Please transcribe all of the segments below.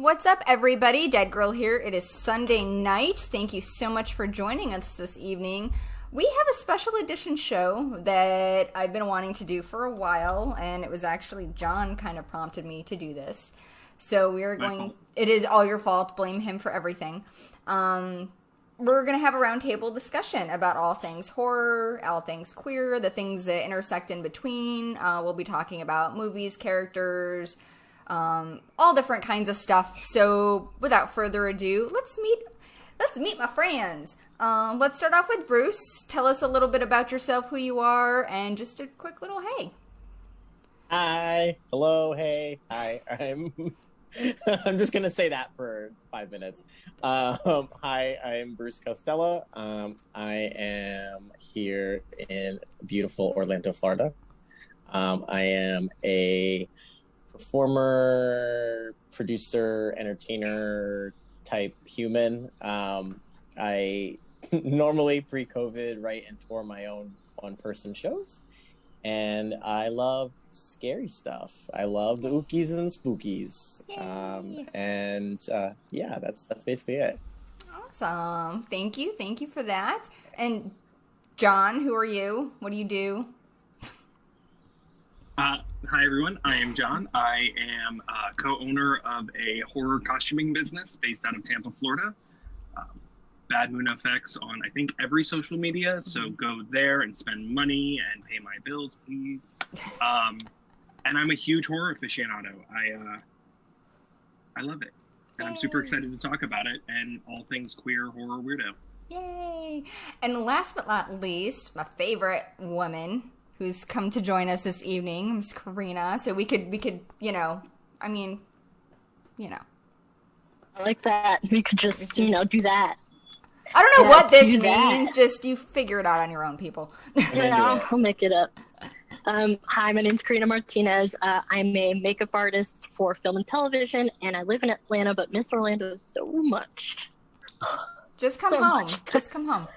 What's up, everybody? Dead Girl here. It is Sunday night. Thank you so much for joining us this evening. We have a special edition show that I've been wanting to do for a while, and it was actually Jon kind of prompted me to do this. So we are going... It is all your fault. Blame him for everything. We're going to have a roundtable discussion about all things horror, all things queer, the things that intersect in between. We'll be talking about movies, characters, all different kinds of stuff. So without further ado, let's meet my friends. Let's start off with Bruce. Tell us a little bit about yourself, who you are, and just a quick little hey. Hi. Hello. Hey. Hi. I'm just going to say that for 5 minutes. Hi, I'm Bruce Costella. I am here in beautiful Orlando, Florida. I am a performer, producer, entertainer type human. I normally pre-COVID write and tour my own one-person shows. And I love scary stuff. I love the ookies and spookies. Yeah, that's basically it. Awesome. Thank you for that. And Jon, who are you? What do you do? Hi everyone, I am Jon. I am co-owner of a horror costuming business based out of Tampa, Florida. Bad Moon FX on I think every social media, so go there and spend money and pay my bills, please. And I'm a huge horror aficionado. I love it, and I'm super excited to talk about it and all things queer horror weirdo. Yay! And last but not least, my favorite woman who's come to join us this evening, Miss Karyna. So we could, I like that. We could just, do that. I don't know what this means. Just you figure it out on your own, people. Yeah, I'll make it up. Hi, my name's Karyna Martinez. I'm a makeup artist for film and television, and I live in Atlanta, but miss Orlando so much. Just come home. Just come home.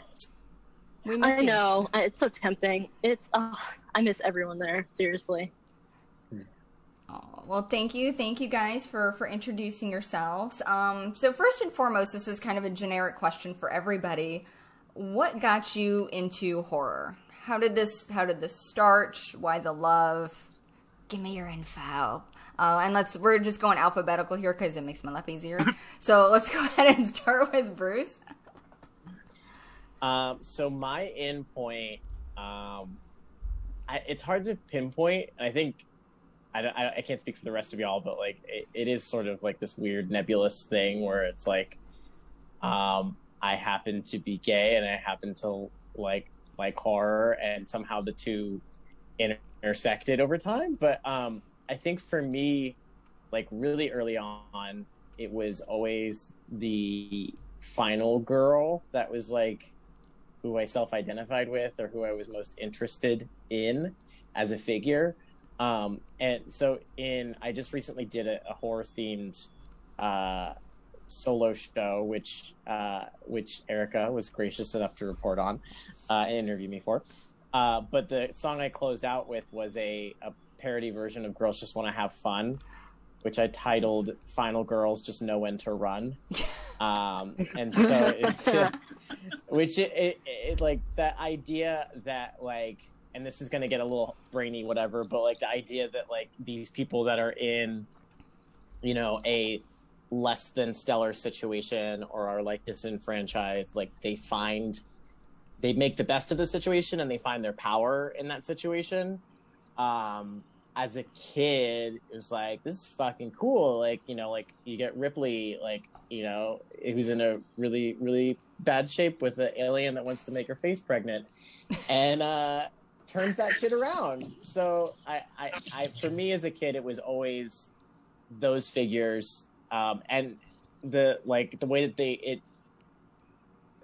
We miss you. I know. It's so tempting. I miss everyone there. Seriously. Oh, well, thank you guys for introducing yourselves. So first and foremost, this is kind of a generic question for everybody. What got you into horror? How did this start? Why the love? Give me your info. And we're just going alphabetical here because it makes my life easier. So let's go ahead and start with Bruce. So my endpoint, it's hard to pinpoint. I think I can't speak for the rest of y'all, but like it is sort of like this weird nebulous thing where it's like I happen to be gay and I happen to like horror, and somehow the two intersected over time. But I think for me, like really early on, it was always the final girl that was like who I self-identified with or who I was most interested in as a figure. And so I just recently did a horror themed solo show, which Erica was gracious enough to report on and interview me for. But the song I closed out with was a parody version of Girls Just Want to Have Fun, which I titled Final Girls Just Know When to Run. And so it's it like that idea that like, and this is going to get a little brainy, whatever, but like the idea that like these people that are in, a less than stellar situation or are like disenfranchised, like they make the best of the situation and they find their power in that situation. As a kid, it was like, this is fucking cool. Like, like you get Ripley, like, who's in a really, really bad shape with an alien that wants to make her face pregnant. And, turns that shit around. So I for me as a kid, it was always those figures, and the way that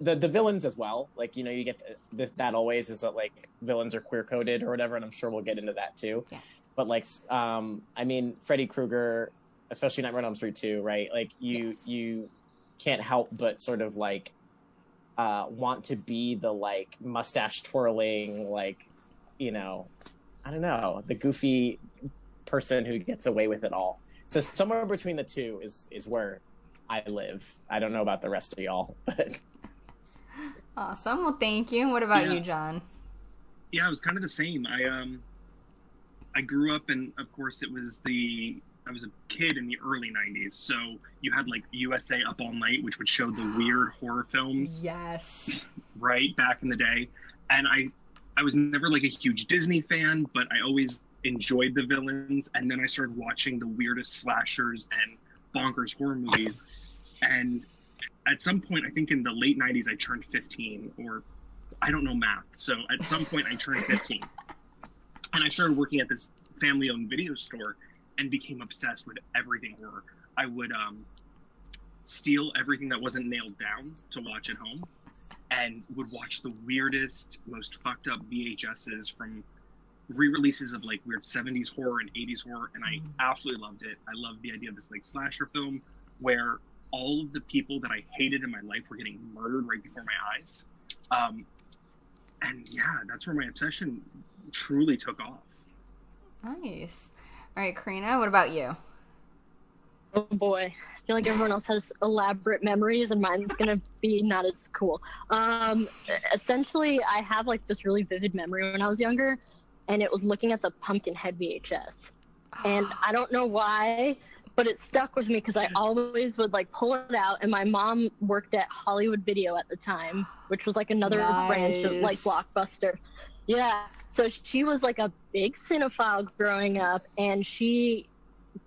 the villains as well. Like, you get that always is that like villains are queer coded or whatever, and I'm sure we'll get into that too. Yeah. But like, I mean, Freddy Krueger, especially Nightmare on Elm Street 2, right? Like you can't help but sort of like want to be the like mustache twirling, like, I don't know, the goofy person who gets away with it all. So somewhere between the two is where I live. I don't know about the rest of y'all, but Awesome. Well, thank you. What about you, John? Yeah, it was kind of the same. I grew up, and of course, I was a kid in the early 90s, so you had like USA Up All Night, which would show the weird horror films. Yes. Right, back in the day. And I was never like a huge Disney fan, but I always enjoyed the villains. And then I started watching the weirdest slashers and bonkers horror movies. And at some point, I think in the late 90s, I turned 15, or I don't know math. So at some point, I turned 15. And I started working at this family-owned video store and became obsessed with everything horror. I would steal everything that wasn't nailed down to watch at home, and would watch the weirdest, most fucked up VHSs from re-releases of like weird 70s horror and 80s horror, and I absolutely loved it. I loved the idea of this like slasher film where all of the people that I hated in my life were getting murdered right before my eyes. And yeah, that's where my obsession truly took off. Nice. All right, Karyna, what about you? Oh boy, I feel like everyone else has elaborate memories, and mine's gonna be not as cool. Essentially, I have like this really vivid memory when I was younger, and it was looking at the Pumpkinhead VHS. And I don't know why, but it stuck with me because I always would like pull it out, and my mom worked at Hollywood Video at the time, which was like another branch of like Blockbuster. Yeah, so she was like a big cinephile growing up, and she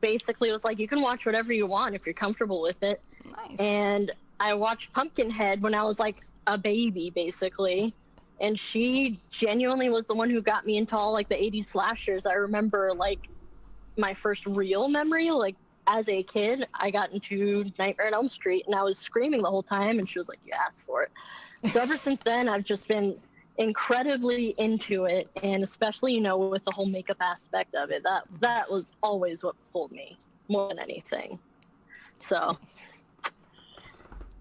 basically was like, you can watch whatever you want if you're comfortable with it. Nice. And I watched Pumpkinhead when I was like a baby, basically. And she genuinely was the one who got me into all like the 80s slashers. I remember like my first real memory, like as a kid, I got into Nightmare on Elm Street, and I was screaming the whole time, and she was like, you asked for it. So ever since then, I've just been incredibly into it, and especially, you know, with the whole makeup aspect of it, that was always what pulled me more than anything. So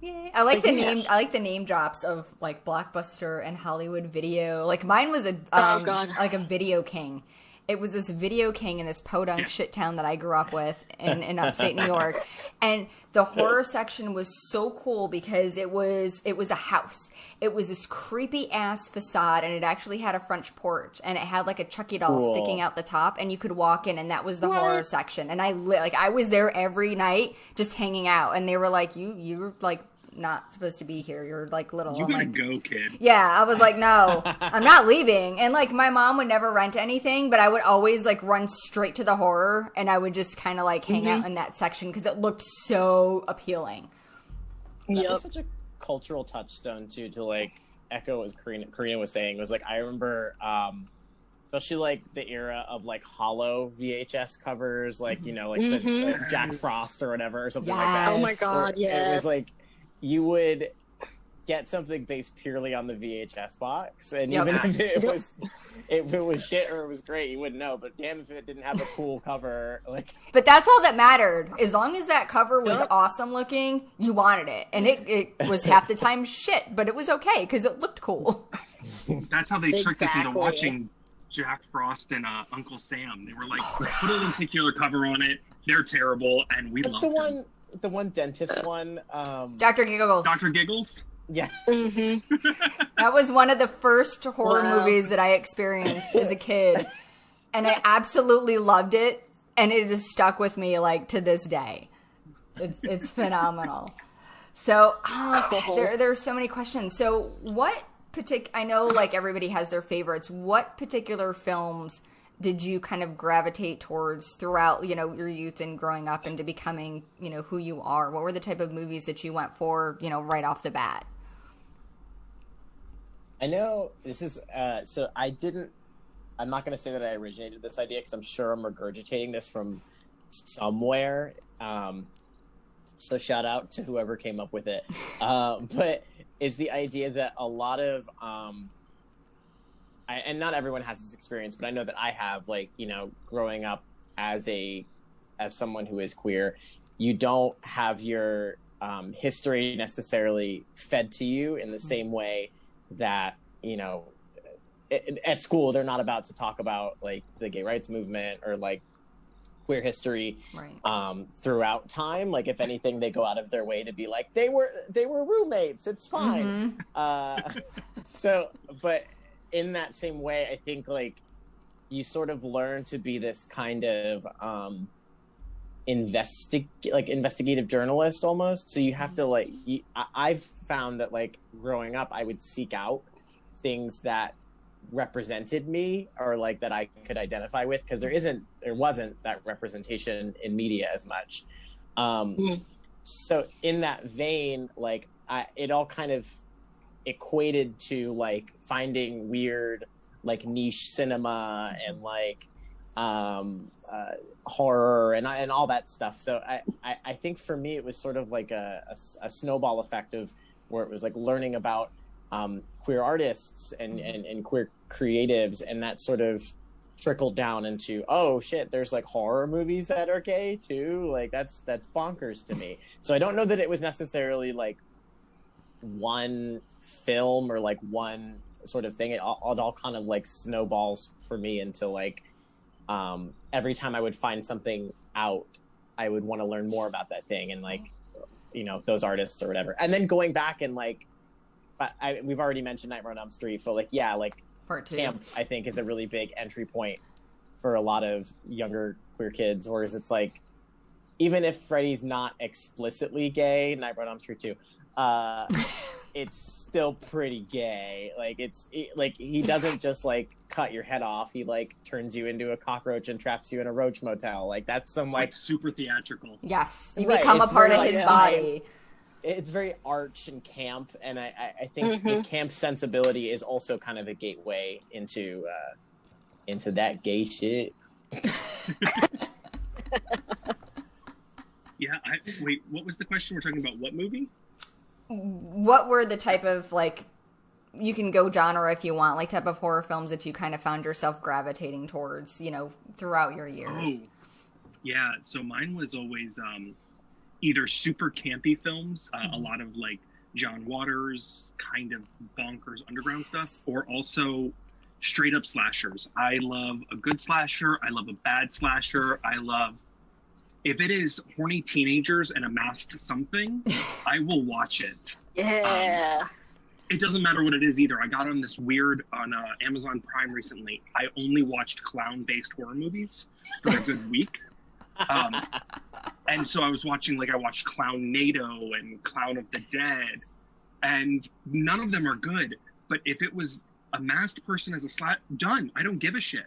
yeah, I like the name drops of like Blockbuster and Hollywood Video. Like mine was like a Video King. It was this Video King in this podunk shit town that I grew up with in upstate New York. And the horror section was so cool because it was a house. It was this creepy ass facade, and it actually had a French porch, and it had like a Chucky doll sticking out the top, and you could walk in, and that was the horror section. And I was there every night just hanging out, and they were like, you're like not supposed to be here. You're like little. You gotta go, kid. Yeah, I was like, no, I'm not leaving. And like my mom would never rent anything, but I would always like run straight to the horror, and I would just kind of like hang out in that section because it looked so appealing. That was such a cultural touchstone too, to like echo what Karyna was saying. It was like I remember especially like the era of like hollow VHS covers, like, you know, like the Jack Frost or whatever or something like that. Oh my god, yes. It was like you would get something based purely on the VHS box, and even if it was shit or it was great, you wouldn't know. But damn if it didn't have a cool cover, like. But that's all that mattered. As long as that cover was awesome looking, you wanted it, and it was half the time shit, but it was okay because it looked cool. That's how they tricked us into watching Jack Frost and Uncle Sam. They were like, put a lenticular cover on it. They're terrible, and we loved them. The one dentist one. Dr. Giggles. Dr. Giggles? Yeah. That was one of the first horror movies that I experienced as a kid. And I absolutely loved it. And it has stuck with me, like, to this day. It's phenomenal. So, there are so many questions. So, I know, like, everybody has their favorites. What particular films did you kind of gravitate towards throughout, you know, your youth and growing up into becoming, you know, who you are? What were the type of movies that you went for, you know, right off the bat? I know this is, so I'm not going to say that I originated this idea because I'm sure I'm regurgitating this from somewhere. So shout out to whoever came up with it. But it's the idea that a lot of, and not everyone has this experience, but I know that I have, like, you know, growing up as someone who is queer, you don't have your history necessarily fed to you in the same way that, you know, at school they're not about to talk about like the gay rights movement or like queer history Right. throughout time. Like, if anything, they go out of their way to be like, they were roommates, it's fine. So, but in that same way, I think like you sort of learn to be this kind of investigative journalist almost. So you have to like, I've found that like growing up, I would seek out things that represented me or like that I could identify with, because there wasn't that representation in media as much. So in that vein, like it all kind of equated to like finding weird like niche cinema and like horror and all that stuff. So I think for me it was sort of like a snowball effect of where it was like learning about queer artists and queer creatives, and that sort of trickled down into, oh shit, there's like horror movies that are gay too. Like that's bonkers to me. So I don't know that it was necessarily like one film or like one sort of thing. It all kind of like snowballs for me into like every time I would find something out, I would want to learn more about that thing and like, you know, those artists or whatever. And then going back and like, we've already mentioned Nightmare on Elm Street, but like, yeah, like Part 2. camp, I think, is a really big entry point for a lot of younger queer kids. Whereas it's like, even if Freddy's not explicitly gay, Nightmare on Elm Street 2, it's still pretty gay. Like like he doesn't just like cut your head off. He like turns you into a cockroach and traps you in a roach motel. Like that's some like super theatrical. Yes, you Right, become a it's part very, of like, his body. It's very arch and camp, and I think the camp sensibility is also kind of a gateway into that gay shit. Yeah. Wait, what was the question? We're talking about what movie? What were the type of, like, you can go genre if you want, like, type of horror films that you kind of found yourself gravitating towards, you know, throughout your years? Oh, yeah. So mine was always either super campy films, a lot of, like, John Waters kind of bonkers underground stuff, or also straight up slashers. I love a good slasher. I love a bad slasher. I love... If it is horny teenagers and a masked something, I will watch it. Yeah. It doesn't matter what it is either. I got on this weird on Amazon Prime recently. I only watched clown-based horror movies for a good week. And so I watched Clownado and Clown of the Dead, and none of them are good. But if it was a masked person as a done. I don't give a shit.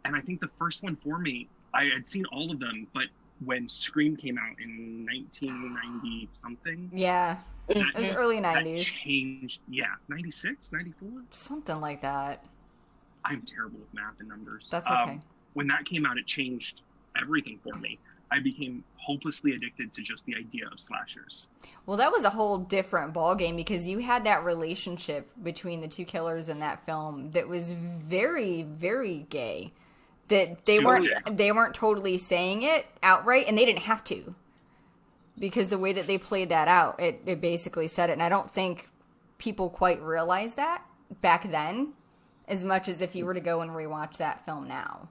And I think the first one for me, I had seen all of them, but when Scream came out in 1990 something. Yeah. It was early 90s. That changed. Yeah. 96, 94? Something like that. I'm terrible with math and numbers. That's okay. When that came out, it changed everything for me. I became hopelessly addicted to just the idea of slashers. Well, that was a whole different ballgame because you had that relationship between the two killers in that film that was very, very gay. That they weren't totally saying it outright, and they didn't have to, because the way that they played that out, it basically said it. And I don't think people quite realized that back then, as much as if you were to go and rewatch that film now.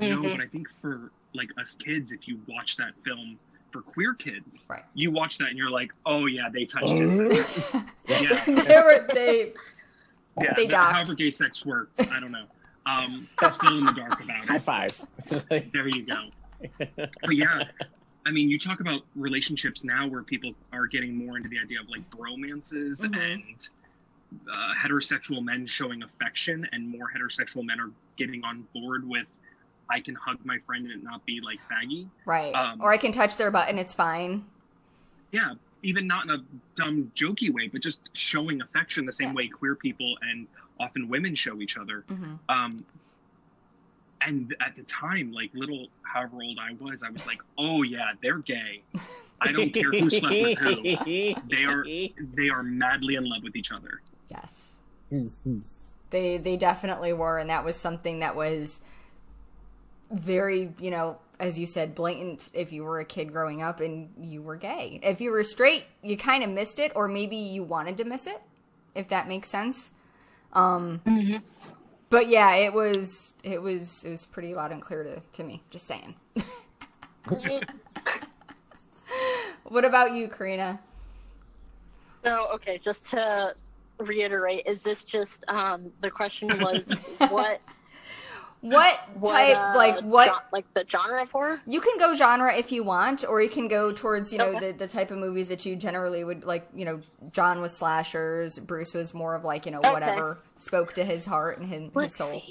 No, but I think for like us kids, if you watch that film for queer kids, right, you watch that and you're like, oh yeah, they touched it. Yeah, they docked. However gay sex works, I don't know. Still in the dark about it. High five. There you go. But yeah, I mean, you talk about relationships now where people are getting more into the idea of like bromances and heterosexual men showing affection, and more heterosexual men are getting on board with, I can hug my friend and it not be like faggy. Right. Or I can touch their butt and it's fine. Yeah. Even not in a dumb, jokey way, but just showing affection the same way queer people and often women show each other. And at the time, like little, however old I was like, oh yeah, they're gay. I don't care who slept with who. They are madly in love with each other. Yes. They definitely were, and that was something that was very, you know, as you said, blatant if you were a kid growing up and you were gay. If you were straight, you kind of missed it, or maybe you wanted to miss it, if that makes sense. But yeah, it was pretty loud and clear to me. Just saying. What about you, Karyna? So, okay, just to reiterate, is this just the question was what type, like what, like the genre of horror? You can go genre if you want, or you can go towards, Okay. the type of movies that you generally would like. John was slashers, Bruce was more of like, Okay. whatever spoke to his heart and his Let's soul.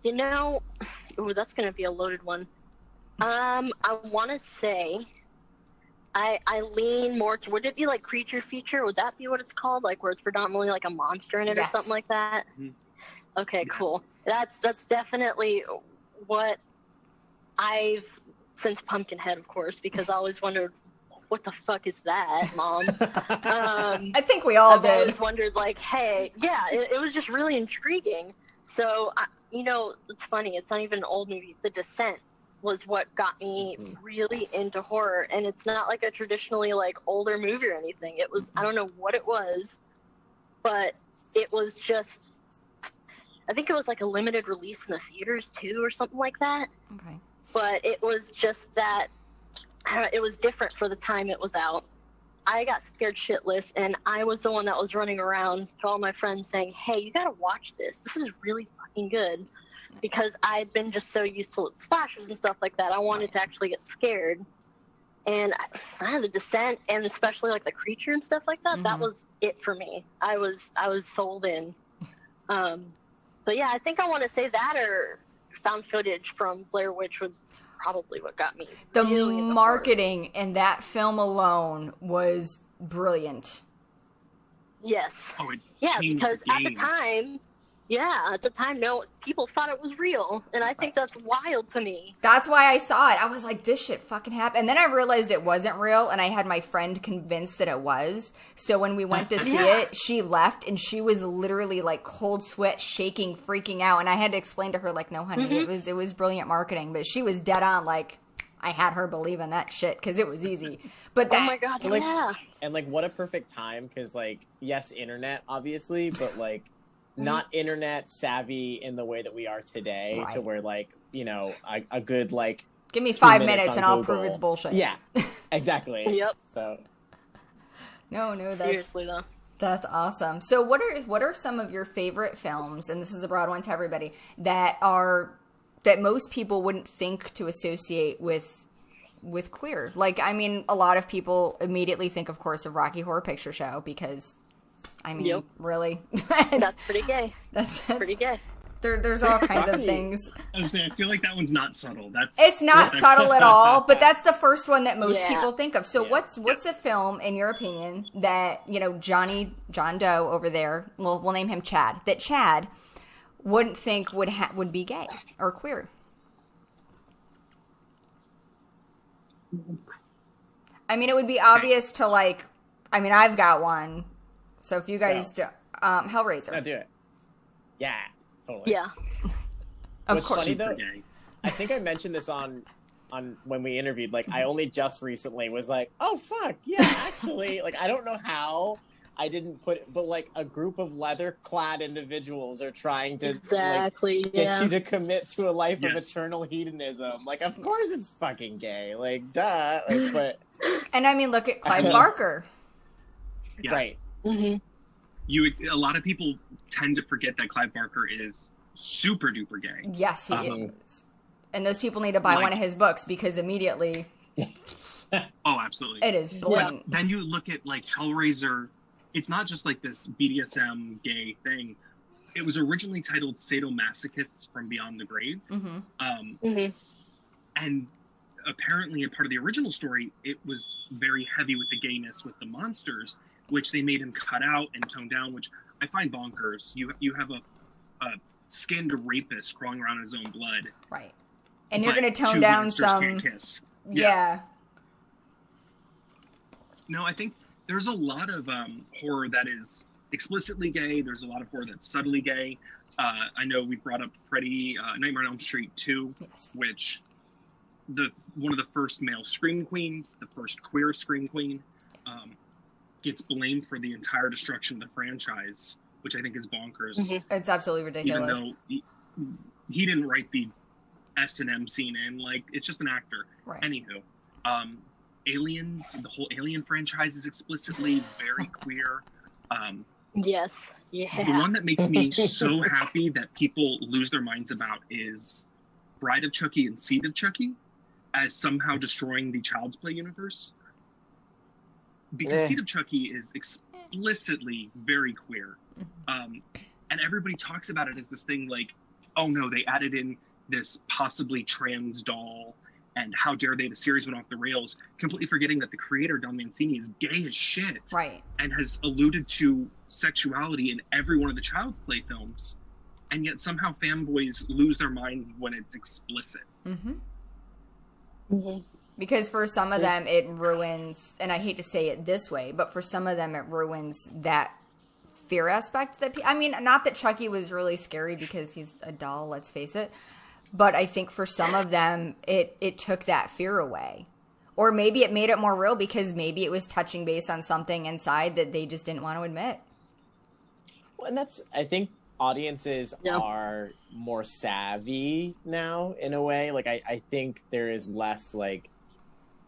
see. Ooh, that's gonna be a loaded one. I want to say, I lean more to. Would it be like creature feature? Would that be what it's called? Like where it's predominantly like a monster in it Yes. or something like that? Mhm. Okay, Yeah. cool. That's definitely what I've since Pumpkinhead, of course, because I always wondered, what the fuck is that, Mom? I think we all I've did. always wondered, like, hey, yeah, it was just really intriguing. So, it's funny. It's not even an old movie. The Descent was what got me really into horror, and it's not like a traditionally like older movie or anything. It was I don't know what it was, but it was just. I think it was like a limited release in the theaters too, or something like that. Okay. But it was just that it was different for the time it was out. I got scared shitless, and I was the one that was running around to all my friends saying, "Hey, you gotta watch this. This is really fucking good." Because I'd been just so used to slashers and stuff like that. I wanted to actually get scared. And I had The Descent, and especially like the creature and stuff like that. That was it for me. I was sold in. But yeah, I think I want to say that or found footage from Blair Witch was probably what got me. The really into marketing in that film alone was brilliant. horror. Yes. Oh, it Yeah, changed because the at the game. time, no, people thought it was real, and I think that's wild to me. That's why I saw it. I was like, this shit fucking happened. And then I realized it wasn't real, and I had my friend convinced that it was. So when we went to see Yeah. it, she left, and she was literally like cold sweat, shaking, freaking out. And I had to explain to her, like, no, honey, it was brilliant marketing. But she was dead on, like, I had her believe in that shit because it was easy. But that, Oh my god, Like- yeah. And like, what a perfect time, because like, yes, internet, obviously, but like, not internet savvy in the way that we are today, to Right. where like, a good like give me 2 5 minutes minutes on and I'll Google. prove it's bullshit. Yeah, exactly. Yep. So No, that's Seriously though. That's awesome. So what are some of your favorite films, and this is a broad one to everybody, that most people wouldn't think to associate with queer? Like, I mean, a lot of people immediately think, of course, of Rocky Horror Picture Show because, I mean, Yep. really? That's pretty gay. that's Pretty gay. there's all kinds of Rocky. things. I was saying, I feel like that one's not subtle. It's not subtle at all, but that's the first one that most Yeah. people think of. So Yeah. what's a film, in your opinion, that, John Doe over there, we'll name him Chad, that Chad wouldn't think would be gay or queer? I mean, it would be obvious to like, I mean, I've got one. So if you guys do, Hellraiser. I'll do it. Yeah, totally. Yeah. Of What's course. funny Super though, gay. I think I mentioned this on when we interviewed. Like, I only just recently was like, oh fuck, yeah, actually, like, I don't know how I didn't put, but like a group of leather-clad individuals are trying to Exactly. like, get Yeah. you to commit to a life of Yes. eternal hedonism. Like, of course it's fucking gay. Like, duh. Like, but And I mean, look at Clive Barker. Yeah. right. hmm A lot of people tend to forget that Clive Barker is super duper gay. Yes, he Uh-huh. is. And those people need to buy Like- one of his books because immediately Oh, absolutely. it is blatant. Then you look at like Hellraiser. It's not just like this BDSM gay thing. It was originally titled Sadomasochists from Beyond the Grave. Mm-hmm. hmm And apparently, a part of the original story, it was very heavy with the gayness with the monsters, which they made him cut out and tone down, which I find bonkers. You have a skinned rapist crawling around in his own blood. Right. And you're but going to tone two down monsters some. can't kiss. Yeah. No, I think there's a lot of horror that is explicitly gay. There's a lot of horror that's subtly gay. I know we brought up Nightmare on Elm Street 2, Yes. which one of the first male scream queens, the first queer scream queen, gets blamed for the entire destruction of the franchise which I think is bonkers. It's absolutely ridiculous. Even though he didn't write the S&M scene in, like, it's just an actor. Right. Anywho, Aliens, the whole Alien franchise is explicitly very queer. Yes. Yeah. The one that makes me so happy that people lose their minds about is Bride of Chucky and Seed of Chucky as somehow destroying the Child's Play universe. Because Seed of Chucky is explicitly very queer. And everybody talks about it as this thing like, oh no, they added in this possibly trans doll, and how dare they, the series went off the rails, completely forgetting that the creator, Don Mancini, is gay as shit. Right. And has alluded to sexuality in every one of the Child's Play films. And yet somehow fanboys lose their mind when it's explicit. Because for some of them it ruins, and I hate to say it this way, but for some of them it ruins that fear aspect that I mean, not that Chucky was really scary because he's a doll, let's face it, but I think for some of them it took that fear away. Or maybe it made it more real because maybe it was touching base on something inside that they just didn't want to admit. Well, and that's, I think audiences are more savvy now in a way. Like I think there is less like,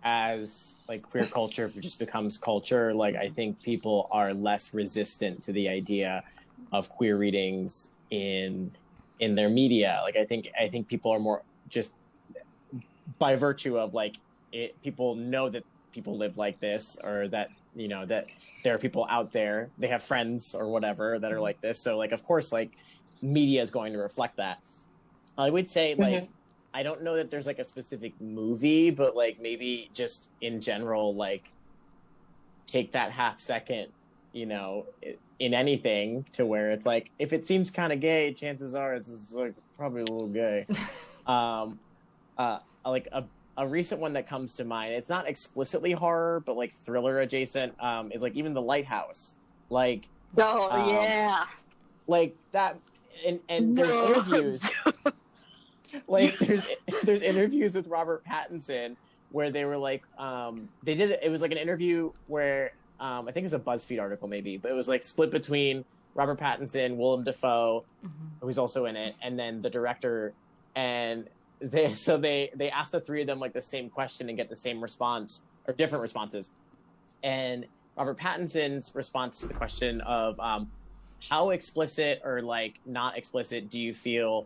as like queer culture just becomes culture, like I think people are less resistant to the idea of queer readings in their media. Like I think people are more just by virtue of like people know that people live like this, or that, you know, that there are people out there, they have friends or whatever that are like this. So like, of course, like media is going to reflect that. I would say like, I don't know that there's like a specific movie, but like maybe just in general, like take that half second, you know, in anything to where it's like, if it seems kind of gay, chances are it's like probably a little gay. Like a recent one that comes to mind, it's not explicitly horror, but like thriller adjacent, is like even The Lighthouse. Like, like that. And there's interviews. Like there's interviews with Robert Pattinson where they were like, it was like an interview where, I think it was a BuzzFeed article maybe, but it was like split between Robert Pattinson, Willem Dafoe, who's also in it, and then the director. And they asked the three of them like the same question and get the same response or different responses. And Robert Pattinson's response to the question of how explicit or like not explicit do you feel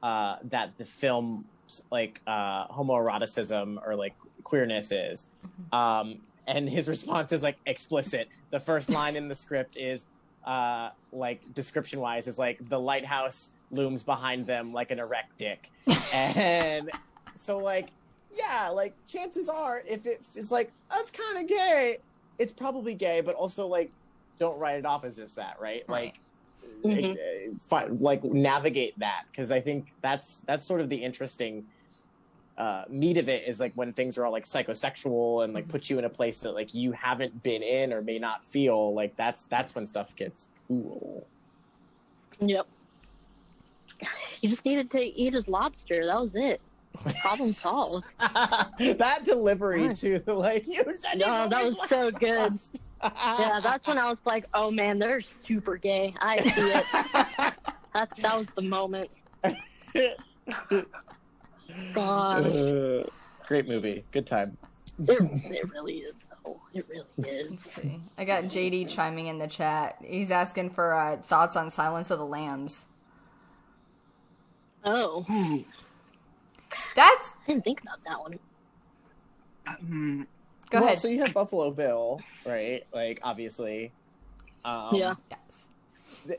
that the film's like homoeroticism or like queerness is, and his response is like explicit. The first line in the script is like description wise is like, the lighthouse looms behind them like an erect dick. And so like, yeah, like chances are if it's like, that's kind of gay, it's probably gay, but also like don't write it off as just that, right? Like like navigate that, because I think that's sort of the interesting meat of it, is like when things are all like psychosexual and like put you in a place that like you haven't been in or may not feel, like that's when stuff gets cool. Yep. He just needed to eat his lobster. That was it. Problem solved. That delivery too, like you said. No, that was so good. Yeah, that's when I was like, oh man, they're super gay. I see it. That was the moment. God. Great movie. Good time. It really is, though. It really is. Let's see. I got JD chiming in the chat. He's asking for thoughts on Silence of the Lambs. Oh. That's... I didn't think about that one. Go ahead. So you have Buffalo Bill, right? Like, obviously. Yeah. Yes.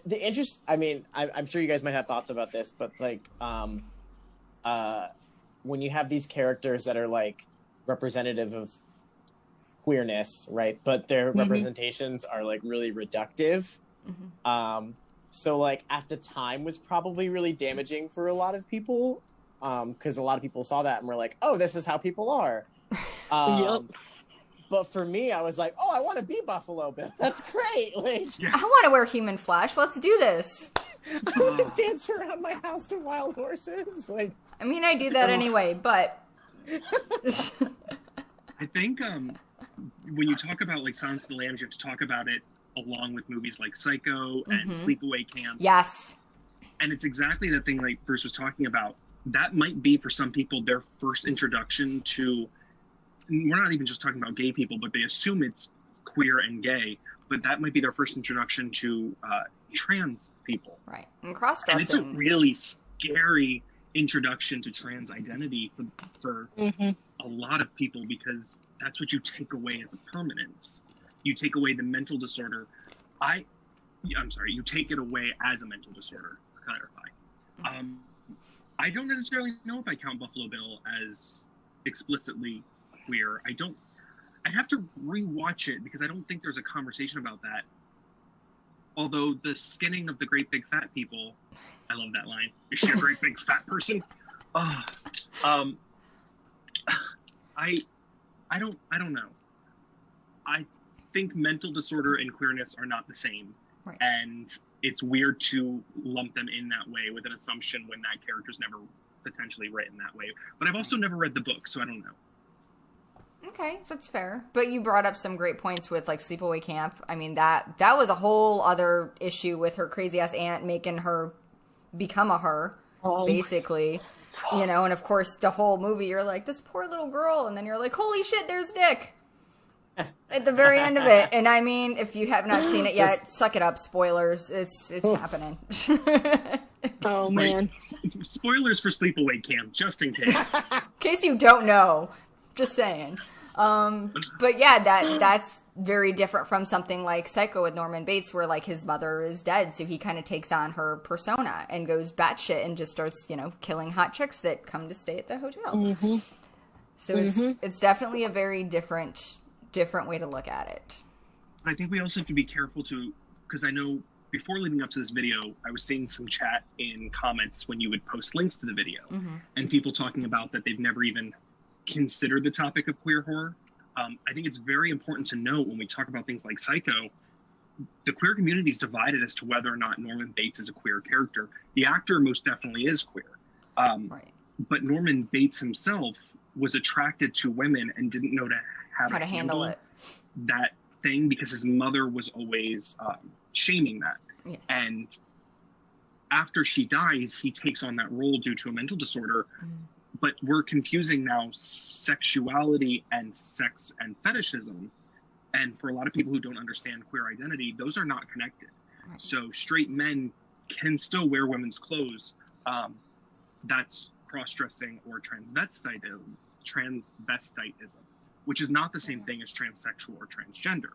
The interest, I mean, I'm sure you guys might have thoughts about this, but like, when you have these characters that are like representative of queerness, right? But their representations are like really reductive. So like at the time was probably really damaging for a lot of people. Because a lot of people saw that and were like, oh, this is how people are. Yep. But for me, I was like, oh, I want to be Buffalo Bill. That's great. Like, I want to wear human flesh. Let's do this. dance around my house to wild horses. Like, I mean, I do that anyway, but... I think when you talk about like Silence of the Lambs, you have to talk about it along with movies like Psycho and Sleepaway Camp. Yes. And it's exactly the thing like Bruce was talking about. That might be for some people their first introduction to, we're not even just talking about gay people, but they assume it's queer and gay, but that might be their first introduction to trans people. Right. And cross-dressing. And it's a really scary introduction to trans identity for a lot of people, because that's what you take away as a permanence. You take away the mental disorder. I'm sorry, you take it away as a mental disorder, to clarify. I don't necessarily know if I count Buffalo Bill as explicitly queer. I'd have to rewatch it because I don't think there's a conversation about that. Although the skinning of the great big fat people, I love that line. Is she a great big fat person? I don't know. I think mental disorder and queerness are not the same. Right. And it's weird to lump them in that way with an assumption when that character's never potentially written that way. But I've also never read the book, so I don't know. Okay, that's fair. But you brought up some great points with, like, Sleepaway Camp. I mean, that was a whole other issue with her crazy-ass aunt making her become a her, basically. You know, and of course, the whole movie, you're like, this poor little girl, and then you're like, holy shit, there's Dick! At the very end of it. And I mean, if you have not seen it yet, suck it up, spoilers. It's happening. Oh, man. Spoilers for Sleepaway Camp, just in case. In case you don't know. Just saying. But yeah, that's very different from something like Psycho with Norman Bates, where like his mother is dead, so he kind of takes on her persona and goes batshit and just starts, you know, killing hot chicks that come to stay at the hotel. So it's definitely a very different way to look at it. I think we also have to be careful to, because I know before leading up to this video, I was seeing some chat in comments when you would post links to the video, and people talking about that they've never even considered the topic of queer horror. I think it's very important to note when we talk about things like Psycho, the queer community is divided as to whether or not Norman Bates is a queer character. The actor most definitely is queer. Right. But Norman Bates himself was attracted to women and didn't know how to handle it. That thing, because his mother was always shaming that. Yes. And after she dies, he takes on that role due to a mental disorder. But we're confusing now sexuality and sex and fetishism. And for a lot of people who don't understand queer identity, those are not connected. Right. So straight men can still wear women's clothes. That's cross-dressing or transvestitism, which is not the same thing as transsexual or transgender.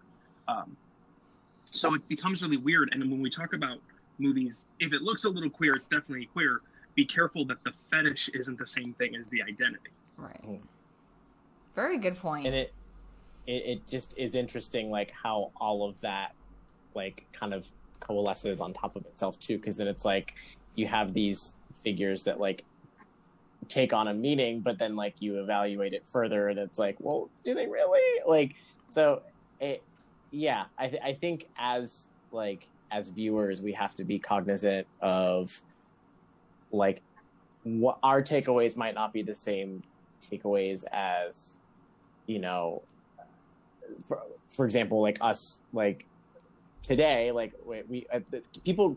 So it becomes really weird. And when we talk about movies, if it looks a little queer, it's definitely queer. Be careful that the fetish isn't the same thing as the identity. Right. Very good point. And it just is interesting, like, how all of that, like, kind of coalesces on top of itself, too. Because then it's like, you have these figures that, like, take on a meaning, but then, like, you evaluate it further, and it's like, well, do they really? Like, so, I think as viewers, we have to be cognizant of, like, what our takeaways might not be the same takeaways as, you know, for example, like us, like today, like we people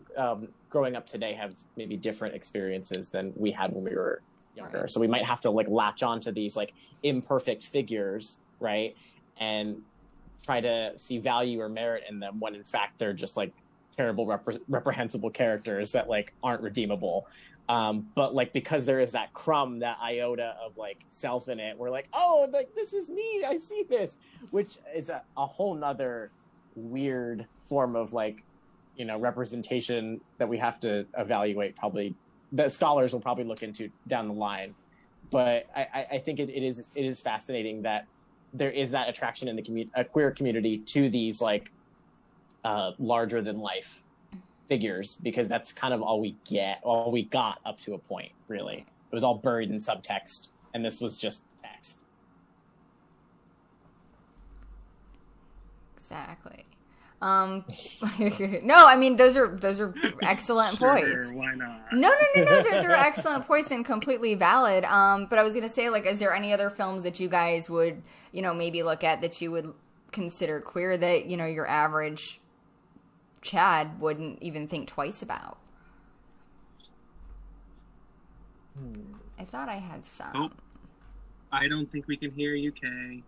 growing up today have maybe different experiences than we had when we were younger. Right. So we might have to like latch onto these like imperfect figures, right, and try to see value or merit in them when in fact they're just like terrible, reprehensible characters that like aren't redeemable. But like, because there is that crumb, that iota of like self in it, we're like, oh, like this is me, I see this, which is a whole nother weird form of like, you know, representation that we have to evaluate, probably that scholars will probably look into down the line. But I think it is fascinating that there is that attraction in the queer community to these like larger than life figures, because that's kind of all we got up to a point, really. It was all buried in subtext, and this was just text. Exactly. No, I mean those are excellent points. Why not? No, they're excellent points and completely valid. But I was gonna say, like, is there any other films that you guys would, you know, maybe look at that you would consider queer that, you know, your average Chad wouldn't even think twice about. I thought I had some. Oh, I don't think we can hear you, Kay.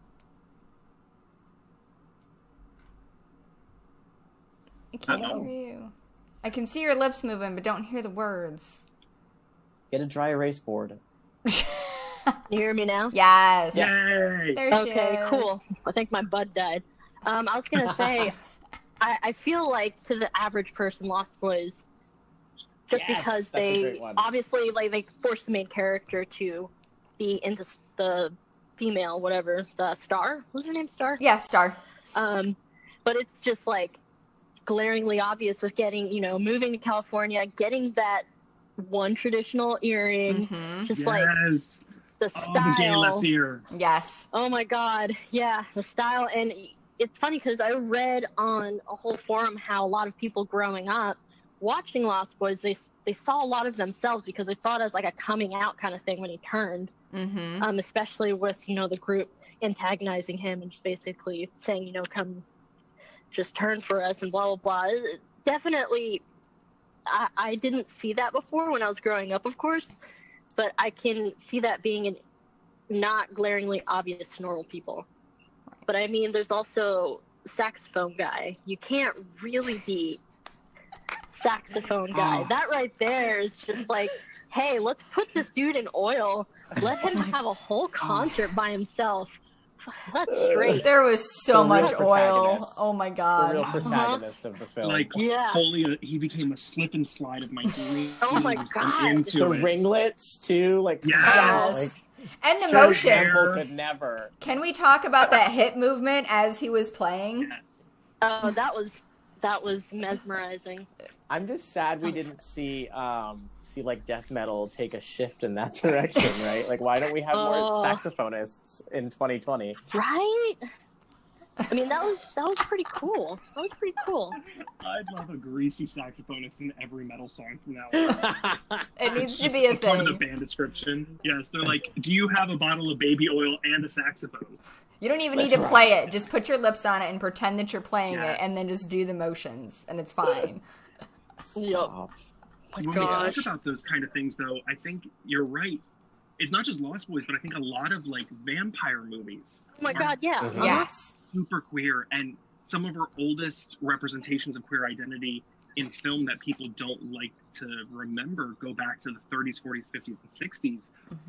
I can't hear you. I can see your lips moving, but don't hear the words. Get a dry erase board. You hear me now? Yes. Yay! There she Okay, is. cool. I think my bud died. I was gonna say, I feel like to the average person, Lost Boys, just Yes, because that's a they great one. obviously like they force the main character to be into the female, whatever, the Star. What's her name? Star. Yeah, Star. But it's just like glaringly obvious with getting, moving to California, getting that one traditional earring, just like Yes. the Oh, the gay style. left ear. Yes. Oh my god, yeah, the style. And it's funny because I read on a whole forum how a lot of people growing up watching Lost Boys, they saw a lot of themselves because they saw it as like a coming out kind of thing when he turned. Especially with, the group antagonizing him and just basically saying, come just turn for us and blah, blah, blah. Definitely, I didn't see that before when I was growing up, of course, but I can see that being not glaringly obvious to normal people. But I mean, there's also saxophone guy. You can't really be saxophone guy. Oh. That right there is just like, hey, let's put this dude in oil. Let him have a whole concert by himself. That's straight. There was so The much real oil. protagonist. Oh my The god. real protagonist of the film. Like, Yeah. totally, he became a slip and slide of my dreams. Oh my and God. into the it. ringlets too, like Yes. like And the Shirley motion. Temple could never. Can we talk about that hip movement as he was playing? Yes. Oh, that was mesmerizing. I'm just sad we didn't see like death metal take a shift in that direction, right? Like, why don't we have more Oh. saxophonists in 2020? Right? I mean, that was pretty cool. That was pretty cool. I'd love a greasy saxophonist in every metal song from now on. It needs It's to be a just part of the thing. band description. Yes, they're like, do you have a bottle of baby oil and a saxophone? You don't even That's need to right. play it. Just put your lips on it and pretend that you're playing Yes. it, and then just do the motions, and it's fine. Stop. My When gosh. we talk about those kind of things, though, I think you're right. It's not just Lost Boys, but I think a lot of like vampire movies Oh my god, yeah. Mhm. Yes. super queer, and some of our oldest representations of queer identity in film that people don't like to remember go back to the 30s, 40s, 50s, and 60s.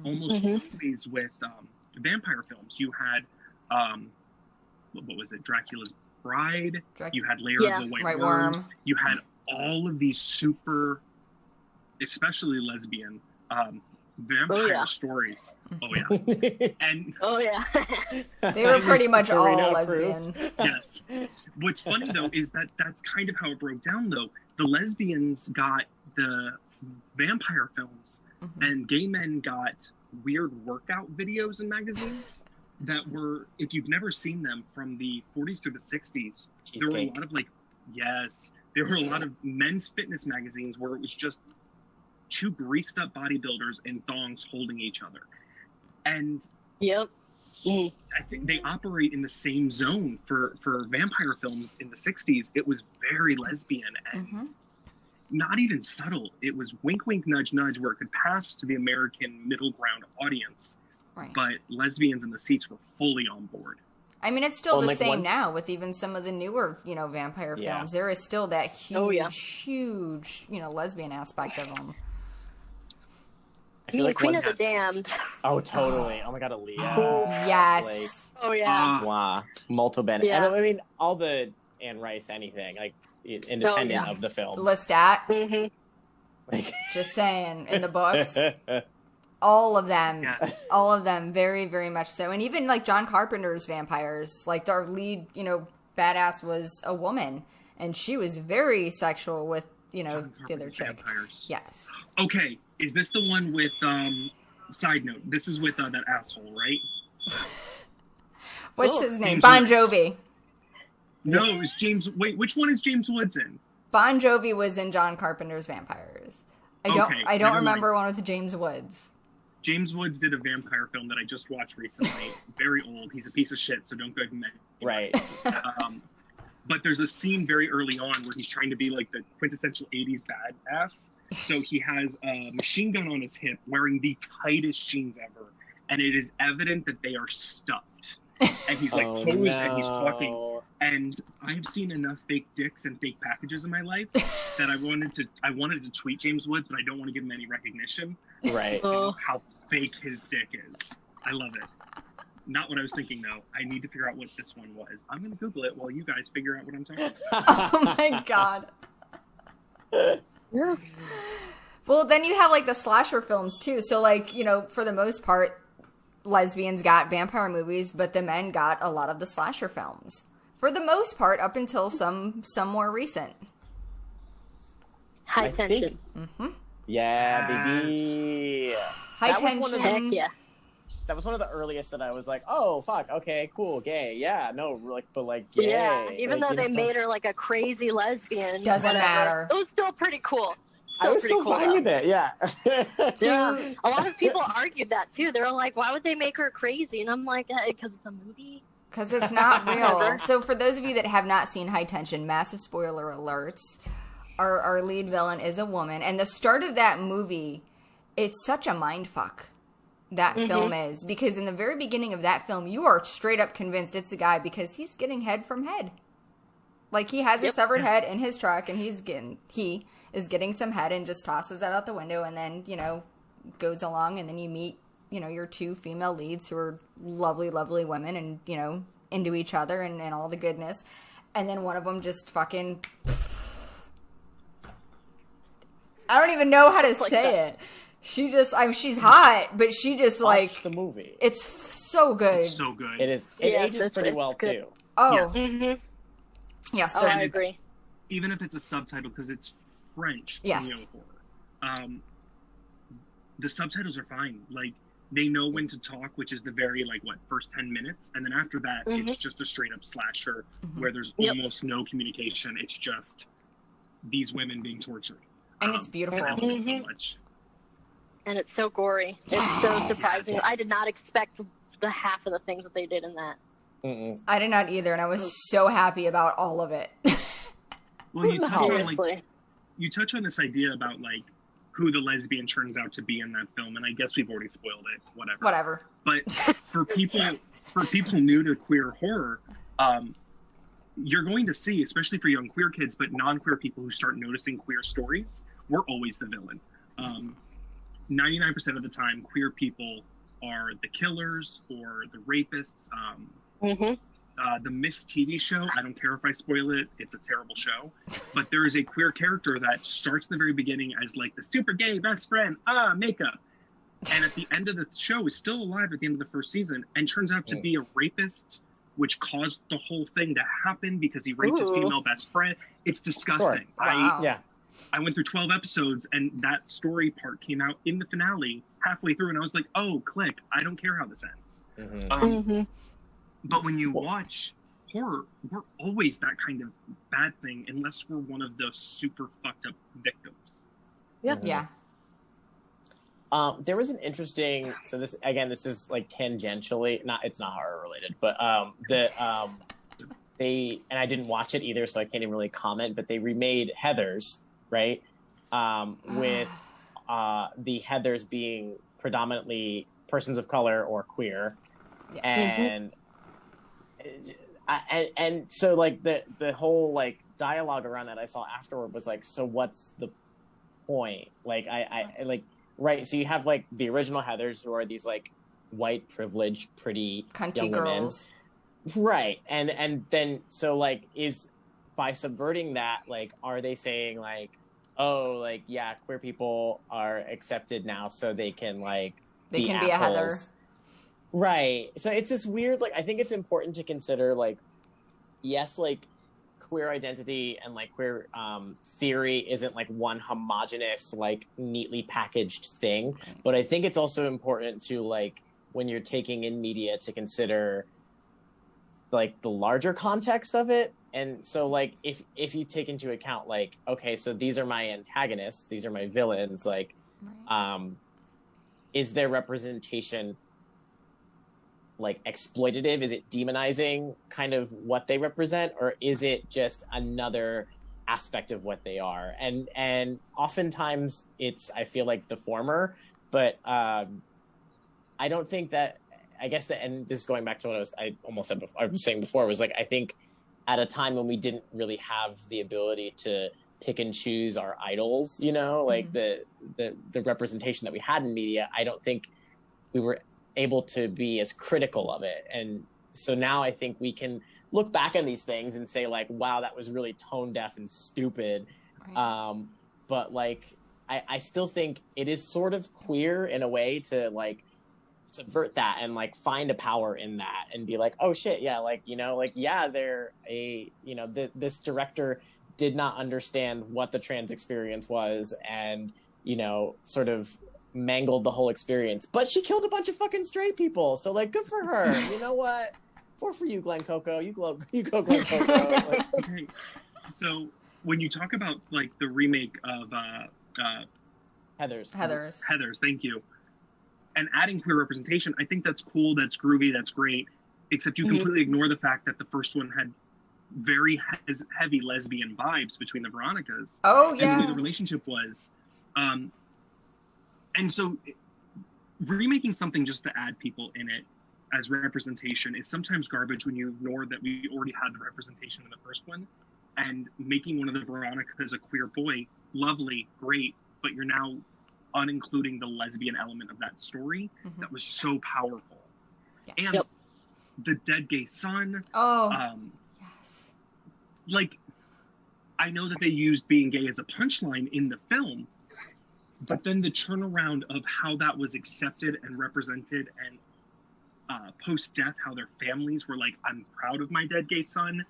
Almost always with vampire films. You had, what was it, Dracula's Bride. You had Lair Yeah. of the White Worm. Worm. You had all of these super, especially lesbian, vampire Oh, yeah. stories. Oh yeah, and Oh yeah. They were pretty much Karyna all approved. lesbian. yes. What's funny though is that that's kind of how it broke down. Though the lesbians got the vampire films, and gay men got weird workout videos and magazines that were, if you've never seen them, from the 40s through the 60s. There were a Cheesecake. lot of there were a lot of men's fitness magazines where it was just two greased up bodybuilders in thongs holding each other. And Yep. Mhm. I think they operate in the same zone for vampire films in the 60s. It was very lesbian and not even subtle. It was wink, wink, nudge, nudge, where it could pass to the American middle ground audience. Right. But lesbians in the seats were fully on board. I mean, it's still Well, the like, same once- now with even some of the newer, vampire Yeah. films. There is still that huge, Oh, yeah. huge, lesbian aspect of them. I I feel mean, like Queen once- of the Damned. Oh, totally. Oh my god, Aaliyah. Yes. Oh yeah. Wow. Molto bene. Yeah. And I mean, all the Anne Rice anything, like, independent yeah. of the films. Lestat, hmm Like, just saying, in the books. All of them. Yes. All of them, very, very much so. And even, like, John Carpenter's vampires. Like, our lead, badass was a woman. And she was very sexual with, John the other Carpenter's chick. vampires. Yes. Okay, is this the one with, side note, this is with that asshole, right? What's Oh, his name? James Bon Woods. Jovi. No, it's James, wait, which one is James Woods in? Bon Jovi was in John Carpenter's Vampires. I don't Okay, I don't never remember one with James Woods. James Woods did a vampire film that I just watched recently. Very old. He's a piece of shit, so don't go to him. right. But there's a scene very early on where he's trying to be like the quintessential 80s badass. So he has a machine gun on his hip, wearing the tightest jeans ever. And it is evident that they are stuffed. And he's like posed and he's talking. And I've seen enough fake dicks and fake packages in my life that I wanted to tweet James Woods, but I don't want to give him any recognition. Right. How fake his dick is. I love it. Not what I was thinking, though. I need to figure out what this one was. I'm going to Google it while you guys figure out what I'm talking about. Oh my god. Yeah. Well, then you have, like, the slasher films, too. So, like, you know, for the most part, lesbians got vampire movies, but the men got a lot of the slasher films. For the most part, up until some more recent. High tension. Yeah, baby. High tension. Heck yeah. That was one of the earliest that I was like, oh, fuck, okay, cool, gay, yeah, no, like, but like, gay. Yeah, even like, though they made her like a crazy lesbian. Doesn't matter. It was still pretty cool. I was still fine with it, yeah. Yeah, a lot of people argued that too. They were like, why would they make her crazy? And I'm like, because it's a movie. Because it's not real. So for those of you that have not seen High Tension, massive spoiler alerts, our lead villain is a woman. And the start of that movie, it's such a mindfuck. That film is, because in the very beginning of that film, you are straight up convinced it's a guy because he's getting head from head. Like, he has a severed head in his truck, and he is getting some head and just tosses it out the window, and then, you know, goes along, and then you meet, you know, your two female leads who are lovely, lovely women and, you know, into each other and all the goodness. And then one of them just fucking... I don't even know how to say it. She just, she's hot, but she just Watch the movie. It's so good. It's so good. It is. It ages pretty well good. too. Oh, Yes. Yes, I agree. Even if it's a subtitle, because it's French. Yes. Neo-horror. The subtitles are fine. Like, they know when to talk, which is the very, like, first 10 minutes. And then after that, it's just a straight-up slasher where there's almost no communication. It's just these women being tortured. And it's beautiful. I love it so much. And it's so gory. It's so surprising. I did not expect the half of the things that they did in that. I did not either, and I was so happy about all of it. Well, you Seriously. touch on this idea about, like, who the lesbian turns out to be in that film, and I guess we've already spoiled it. Whatever. But for people new to queer horror, you're going to see, especially for young queer kids, but non-queer people who start noticing queer stories, we're always the villain. 99% of the time, queer people are the killers or the rapists. The Miss TV show, I don't care if I spoil it, it's a terrible show. But there is a queer character that starts in the very beginning as like the super gay best friend, makeup. And at the end of the show is still alive at the end of the first season and turns out to be a rapist, which caused the whole thing to happen because he raped his female best friend. It's disgusting. Wow. I went through 12 episodes, and that story part came out in the finale halfway through, and I was like, oh, click. I don't care how this ends. But when you watch horror, we're always that kind of bad thing, unless we're one of those super fucked up victims. Yeah. There was an interesting, so this is like tangentially, it's not horror related, but they, and I didn't watch it either, so I can't even really comment, but they remade Heathers, right? With the Heathers being predominantly persons of color or queer. Yeah. And so like the whole like dialogue around that I saw afterward was like, so what's the point? Like I like, right. So you have like the original Heathers who are these like white privileged, pretty country young girls. Women. Right. And then, so like, is by subverting that, like, are they saying like, oh, like, yeah, queer people are accepted now so they can like, they can be a Heather. Right. So it's this weird, like, I think it's important to consider, like, yes, like, queer identity and, like, queer theory isn't, like, one homogenous, like, neatly packaged thing. But I think it's also important to, like, when you're taking in media to consider, like, the larger context of it. And so, like, if you take into account, like, okay, so these are my antagonists, these are my villains, like, is their representation like exploitative? Is it demonizing kind of what they represent, or is it just another aspect of what they are? And oftentimes I feel like the former, but I don't think that, I guess that, and this is going back to what I almost said before, I was saying before, was like, I think at a time when we didn't really have the ability to pick and choose our idols, like the representation that we had in media, I don't think we were able to be as critical of it. And so now I think we can look back on these things and say like, wow, that was really tone deaf and stupid. Right. But like, I still think it is sort of queer in a way to like subvert that and like find a power in that and be like, oh shit, yeah, like, yeah, this director did not understand what the trans experience was and, sort of mangled the whole experience, but she killed a bunch of fucking straight people. So like, good for her. You know what? For you, Glenn Coco. You go Glenn Coco. Like, okay. So when you talk about like the remake of Heathers, thank you, and adding queer representation, I think that's cool, that's groovy, that's great, except you completely ignore the fact that the first one had very heavy lesbian vibes between the Veronicas. Oh, yeah. And the way the relationship was. And so remaking something just to add people in it as representation is sometimes garbage when you ignore that we already had the representation in the first one. And making one of the Veronicas a queer boy, lovely, great, but you're now unincluding the lesbian element of that story that was so powerful. Yes. And the dead gay son. Yes. Like, I know that they used being gay as a punchline in the film, but then the turnaround of how that was accepted and represented, and post-death, how their families were like, I'm proud of my dead gay son.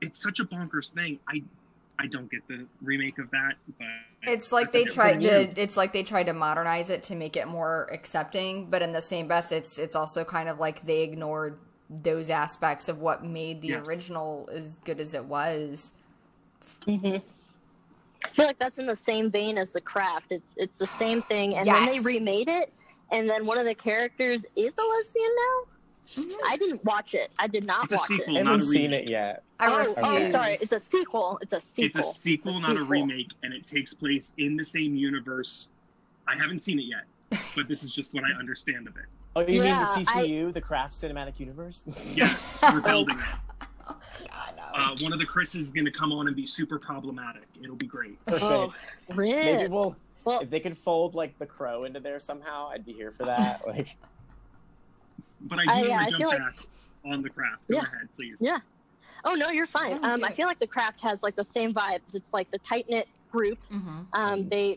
It's such a bonkers thing. I don't get the remake of that, but it's like they tried to modernize it to make it more accepting, but in the same breath it's also kind of like they ignored those aspects of what made the original as good as it was. I feel like that's in the same vein as The Craft. It's the same thing, and then they remade it, and then one of the characters is a lesbian now. I didn't watch it. I did not watch it. I haven't seen it yet. Oh, sorry. It's a sequel. It's a sequel, not a remake, and it takes place in the same universe. I haven't seen it yet, but this is just what I understand of it. Oh, you mean the CCU, the Craft Cinematic Universe? Yes, we're building it. Oh my God, no. One of the Chris's is going to come on and be super problematic. It'll be great. Perfect. Maybe if they could fold like the Crow into there somehow, I'd be here for that. Like. But I do want to jump back on The Craft. Go ahead, please. Yeah. Oh, no, you're fine. I feel like The Craft has like the same vibes. It's like the tight-knit group.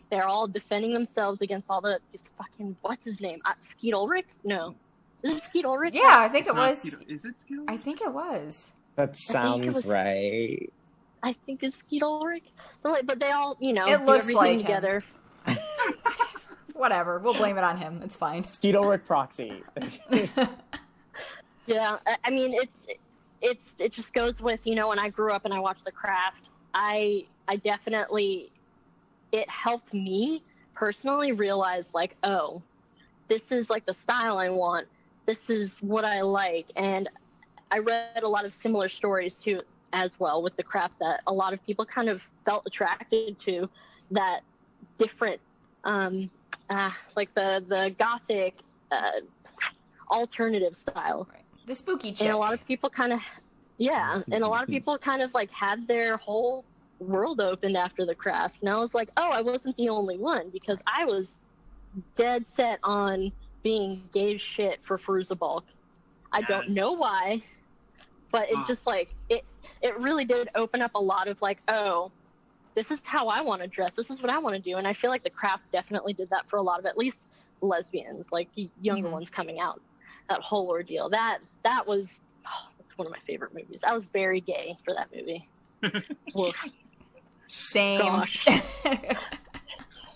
They're all defending themselves against all the fucking, what's his name? Skeet Ulrich? No. Is it Skeet Ulrich? Yeah, I think it was. Is it Skeet Ulrich? I think it was. That sounds right. I think it's Skeet Ulrich. But they all, it do looks everything like together. Whatever, we'll blame it on him. It's fine. Skeet Ulrich proxy. Yeah, I mean, it just goes with, when I grew up and I watched The Craft, I definitely, it helped me personally realize like, oh, this is like the style I want. This is what I like. And I read a lot of similar stories too, as well, with The Craft, that a lot of people kind of felt attracted to that different, like the gothic, alternative style. Right. The spooky chick. And a lot of people kind of, like had their whole world opened after The Craft. And I was like, oh, I wasn't the only one, because I was dead set on being gay as shit for Fairuza Balk. I don't know why, but it just like, it really did open up a lot of like, oh, this is how I want to dress. This is what I want to do. And I feel like The Craft definitely did that for a lot of, at least lesbians, like younger ones coming out. That whole ordeal. That's one of my favorite movies. I was very gay for that movie. Same. Gosh.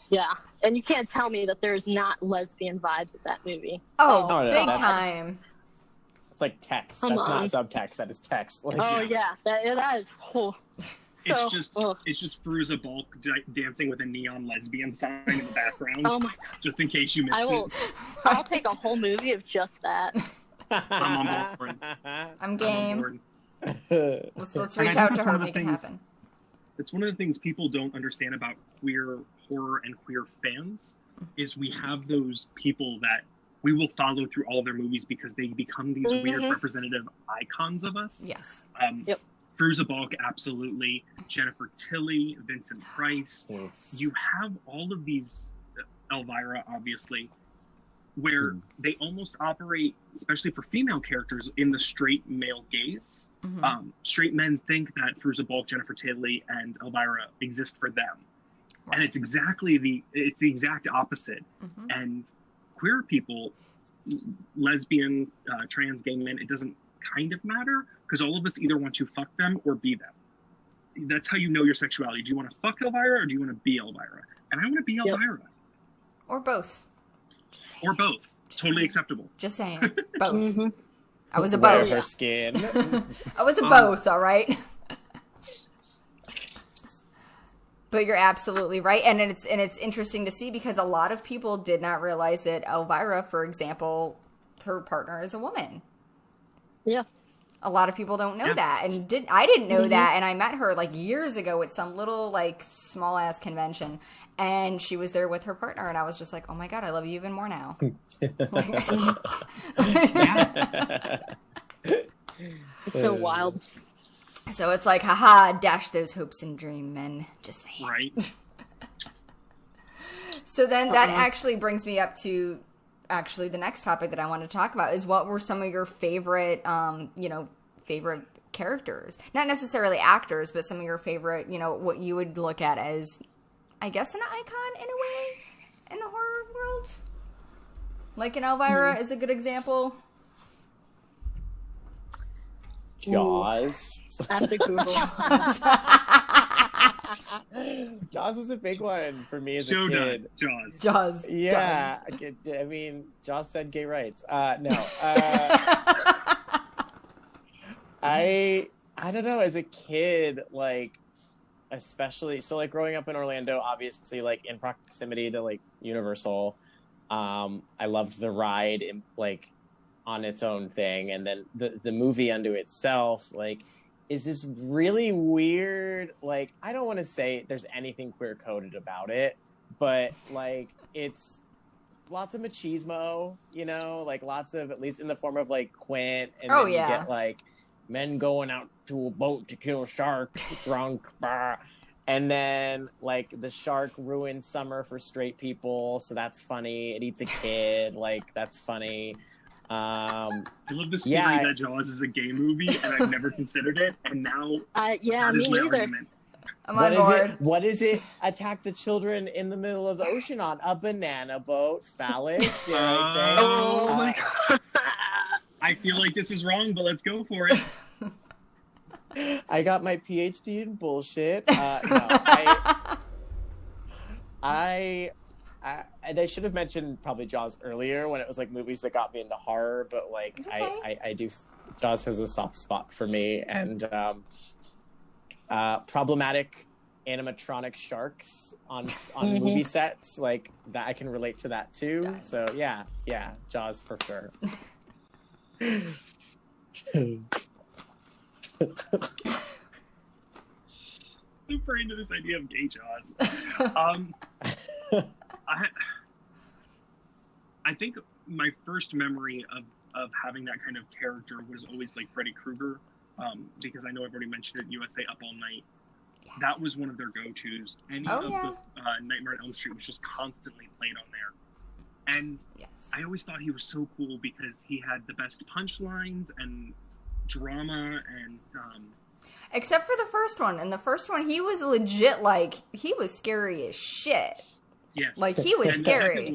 Yeah. And you can't tell me that there's not lesbian vibes at that movie. Oh, big time. It's like text. That's not subtext. That is text. Like, that is. Oh. So, it's just Fairuza Balk dancing with a neon lesbian sign in the background. Oh my God. Just in case you missed it. I'll take a whole movie of just that. I'm on board. I'm game. board. Let's And I reach think out that's to one her, of the make it things- happen. It's one of the things people don't understand about queer horror and queer fans is we have those people that we will follow through all their movies because they become these weird representative icons of us. Yes. Yep. Fruza Balk, absolutely. Jennifer Tilly, Vincent Price. Yes. You have all of these, Elvira, obviously, where they almost operate, especially for female characters, in the straight male gaze. Straight men think that Fruza Balk, Jennifer Tilly, and Elvira exist for them. Right. And it's the exact opposite. And queer people, lesbian, trans, gay men, it doesn't kind of matter because all of us either want to fuck them or be them. That's how you know your sexuality. Do you want to fuck Elvira or do you want to be Elvira? And I want to be Elvira. Or both. Or both. Totally acceptable. Just saying. Both. I was a Wear both. her skin. I was a both, all right? But you're absolutely right, and it's interesting to see because a lot of people did not realize that Elvira, for example, her partner is a woman. Yeah. A lot of people don't know that, and I didn't know that, and I met her like years ago at some little like small ass convention, and she was there with her partner, and I was just like, oh my god, I love you even more now. It's so wild. So it's like, haha, dash those hopes and dream men. Just saying. Right. So then that actually brings me up to actually the next topic that I want to talk about is what were some of your favorite, favorite characters? Not necessarily actors, but some of your favorite, what you would look at as, I guess, an icon in a way in the horror world. Like an Elvira is a good example. Jaws. After Google. Jaws was a big one for me as a So kid. done. Jaws. Jaws. Yeah, I mean, Jaws said gay rights. No. I don't know. As a kid, like, especially, so like growing up in Orlando, obviously, like in proximity to like Universal, I loved the ride in like on its own thing, and then the movie unto itself, like, is this really weird, like, I don't want to say there's anything queer coded about it, but like it's lots of machismo, like lots of, at least in the form of like Quint, and then you get like men going out to a boat to kill a shark drunk, and then like the shark ruins summer for straight people, so that's funny. It eats a kid, like that's funny. I love this theory that Jaws is a gay movie, and I've never considered it, and now yeah, me neither. argument. I'm on board. What is it? Attack the children in the middle of the ocean on a banana boat. Phallic, dare I say? Oh my god! I feel like this is wrong, but let's go for it. I got my PhD in bullshit. They should have mentioned probably Jaws earlier when it was like movies that got me into horror, but like I do. Jaws has a soft spot for me, and problematic animatronic sharks on movie sets, like that, I can relate to that too. So yeah, Jaws for sure. Super into this idea of gay Jaws. I think my first memory of having that kind of character was always like Freddy Krueger, because I know I've already mentioned it, USA Up All Night. Yeah. That was one of their go-tos. Any of the Nightmare on Elm Street was just constantly played on there. And I always thought he was so cool because he had the best punchlines and drama and... Except for the first one. In the first one, he was legit, like, he was scary as shit. Yes. Like, he was scary.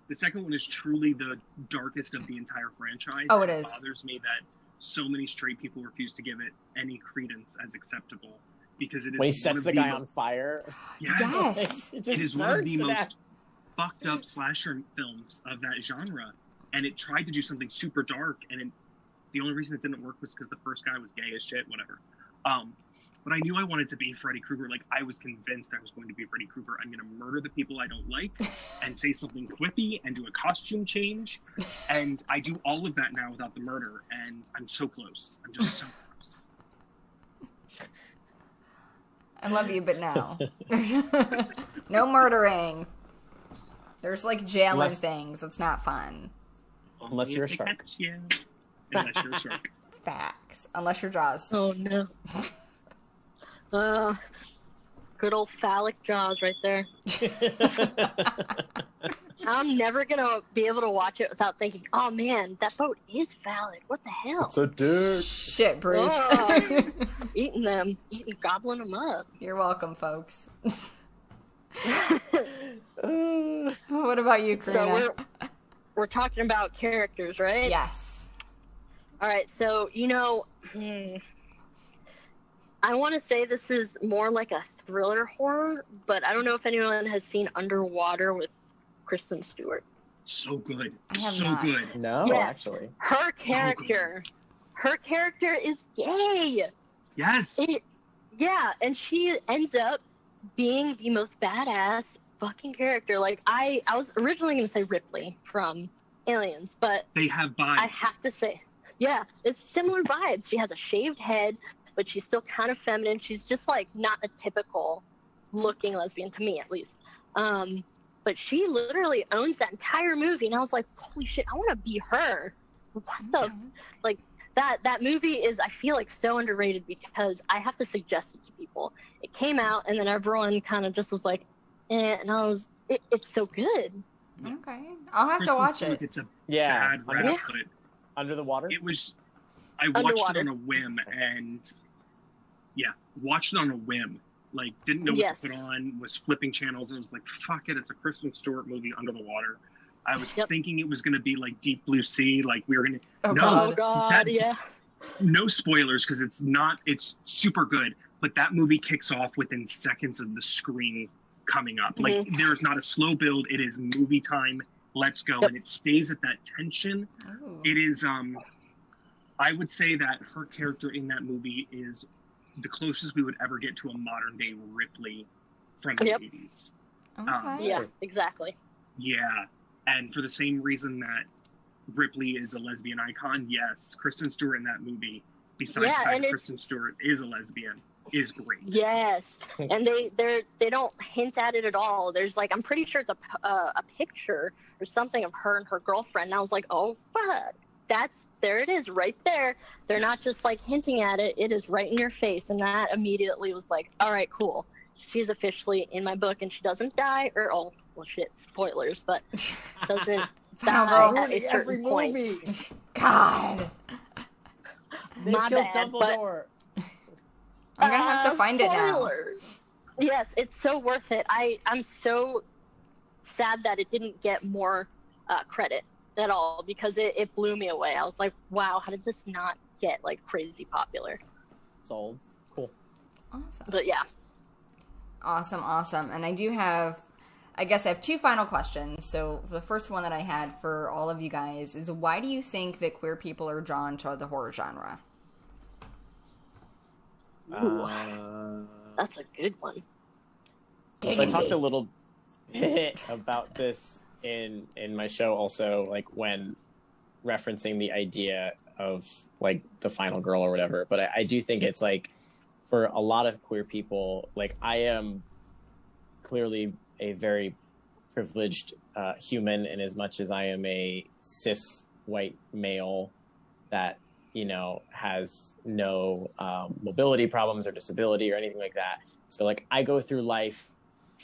The second one is truly the darkest of the entire franchise. Oh, it is. It bothers me that so many straight people refuse to give it any credence as acceptable, because it is when he sets the guy on fire. Yes. It is one of the most fucked up slasher films of that genre, and it tried to do something super dark, and the only reason it didn't work was because the first guy was gay as shit, whatever. But I knew I wanted to be Freddy Krueger. Like, I was convinced I was going to be Freddy Krueger. I'm going to murder the people I don't like and say something quippy and do a costume change. And I do all of that now without the murder. And I'm so close. I'm just so close. I love you, but no. No murdering. There's like jailing things. It's not fun. Unless you're a shark. Yeah. Unless you're a shark. Facts. Unless you're Jaws. Oh no. Good old phallic Jaws right there. I'm never gonna be able to watch it without thinking, oh man, that boat is phallic. What the hell? It's a dick. Shit, Bruce. Gobbling them up. You're welcome, folks. What about you, Karyna? So we're talking about characters, right? Yes. All right, so, I want to say this is more like a thriller horror, but I don't know if anyone has seen Underwater with Kristen Stewart. So good. I have So not. good. No, Yes. actually. Her character is gay. Yes. Yeah, and she ends up being the most badass fucking character. Like, I was originally going to say Ripley from Aliens, but They have vibes. I have to say, yeah, it's similar vibes. She has a shaved head, but she's still kind of feminine. She's just like not a typical looking lesbian, to me at least. But she literally owns that entire movie, and I was like, holy shit, I want to be her. What the, like, that movie is, I feel like, so underrated because I have to suggest it to people. It came out, and then everyone kind of just was like, and I was, it's so good. Okay. I'll have to Kristen watch Stewart it. gets a Yeah. bad rap, but Under the Water? it was. I watched Underwater. it on a whim, and watched it on a whim. Like, didn't know what Yes. to put on. Was flipping channels, and was like, "Fuck it, it's a Kristen Stewart movie, Under the Water." I was thinking it was gonna be like Deep Blue Sea, like we were gonna. Oh, no, God. Oh God, that- yeah. No spoilers because it's not. It's super good, but that movie kicks off within seconds of the screen coming up. Like, there's not a slow build. It is movie time. Let's go, and it stays at that tension. Ooh. It is. I would say that her character in that movie is the closest we would ever get to a modern day Ripley from the 80s. Okay. Yeah, exactly. Yeah, and for the same reason that Ripley is a lesbian icon, yes, Kristen Stewart in that movie, besides the fact that Kristen Stewart is a lesbian, is great. Yes, and they don't hint at it at all. There's like, I'm pretty sure it's a picture or something of her and her girlfriend. And I was like, oh fuck, there it is right there. They're not just like hinting at it. It is right in your face. And that immediately was like, all right, cool. She's officially in my book, and she doesn't die well, shit, spoilers, but doesn't die at a certain point. God. They My kill bad, Dumbledore. I'm gonna have to find it now. spoilers. Yes, it's so worth it. I'm so sad that it didn't get more credit at all, because it blew me away. I was like, wow, how did this not get like crazy popular? Sold. Cool. Awesome. But yeah. Awesome. And I guess I have two final questions. So the first one that I had for all of you guys is, why do you think that queer people are drawn to the horror genre? Ooh, that's a good one. So I talked a little bit about this in my show also, like when referencing the idea of like the final girl or whatever. But I do think it's like, for a lot of queer people, like I am clearly a very privileged human in as much as I am a cis white male that, has no mobility problems or disability or anything like that. So like I go through life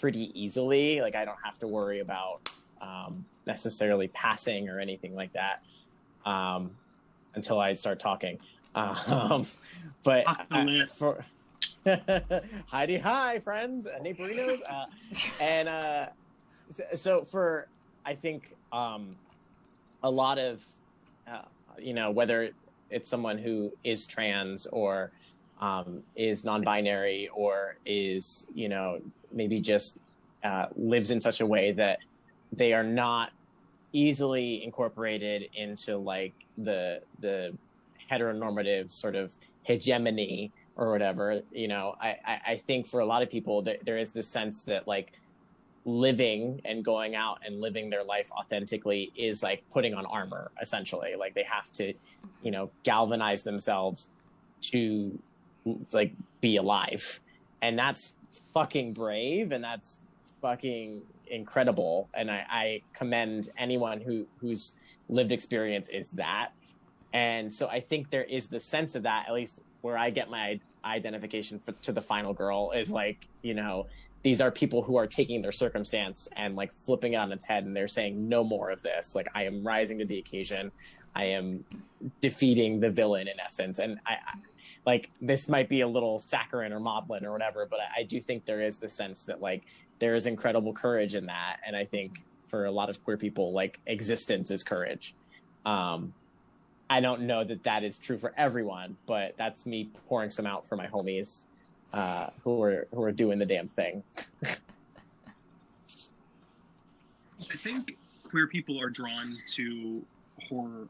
pretty easily. Like I don't have to worry about necessarily passing or anything like that until I start talking. But for Heidi, hi friends, neighborinos, and so for I think a lot of whether it's someone who is trans or is non-binary or is maybe just lives in such a way that they are not easily incorporated into like the heteronormative sort of hegemony or whatever. You know, I think for a lot of people there is this sense that like living and going out and living their life authentically is like putting on armor, essentially. Like they have to, you know, galvanize themselves to like be alive. And that's fucking brave, and that's fucking incredible. And I commend anyone whose lived experience is that. And so I think there is the sense of that, at least where I get my identification to the final girl, is like, you know, these are people who are taking their circumstance and like flipping it on its head, and they're saying no more of this. Like, I am rising to the occasion. I am defeating the villain in essence. And I like, this might be a little saccharine or maudlin or whatever, but I do think there is the sense that like there is incredible courage in that. And I think for a lot of queer people, like, existence is courage. I don't know that that is true for everyone, but that's me pouring some out for my homies who are doing the damn thing. I think queer people are drawn to horror.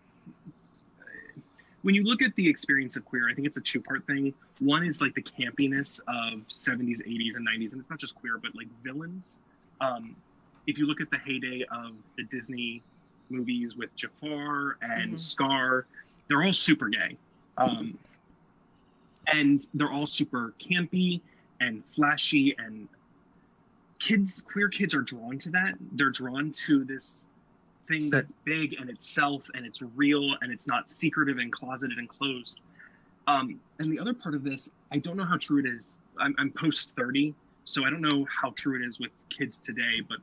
When you look at the experience of queer, I think it's a two-part thing. One is like the campiness of 70s, 80s, and 90s, and it's not just queer, but like villains. If you look at the heyday of the Disney movies with Jafar and Scar, they're all super gay. And they're all super campy and flashy, and queer kids are drawn to that. They're drawn to this thing that's big and it's self and it's real and it's not secretive and closeted and closed. And the other part of this, I don't know how true it is. I'm post 30, so I don't know how true it is with kids today, but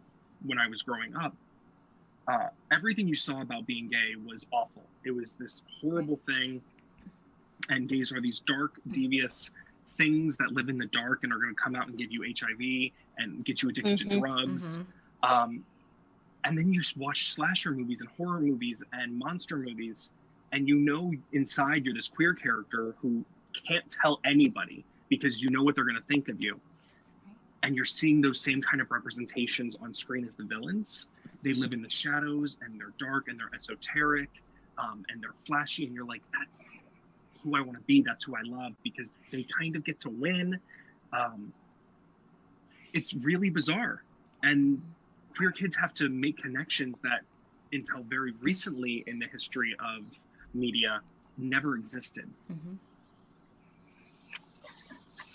when I was growing up, everything you saw about being gay was awful. It was this horrible thing. And gays are these dark, devious things that live in the dark and are going to come out and give you HIV and get you addicted to drugs. And then you watch slasher movies and horror movies and monster movies, and you know inside you're this queer character who can't tell anybody because you know what they're going to think of you. And you're seeing those same kind of representations on screen as the villains. They live in the shadows, and they're dark, and they're esoteric, and they're flashy, and you're like, that's who I want to be, that's who I love, because they kind of get to win. It's really bizarre. And queer kids have to make connections that until very recently in the history of media never existed.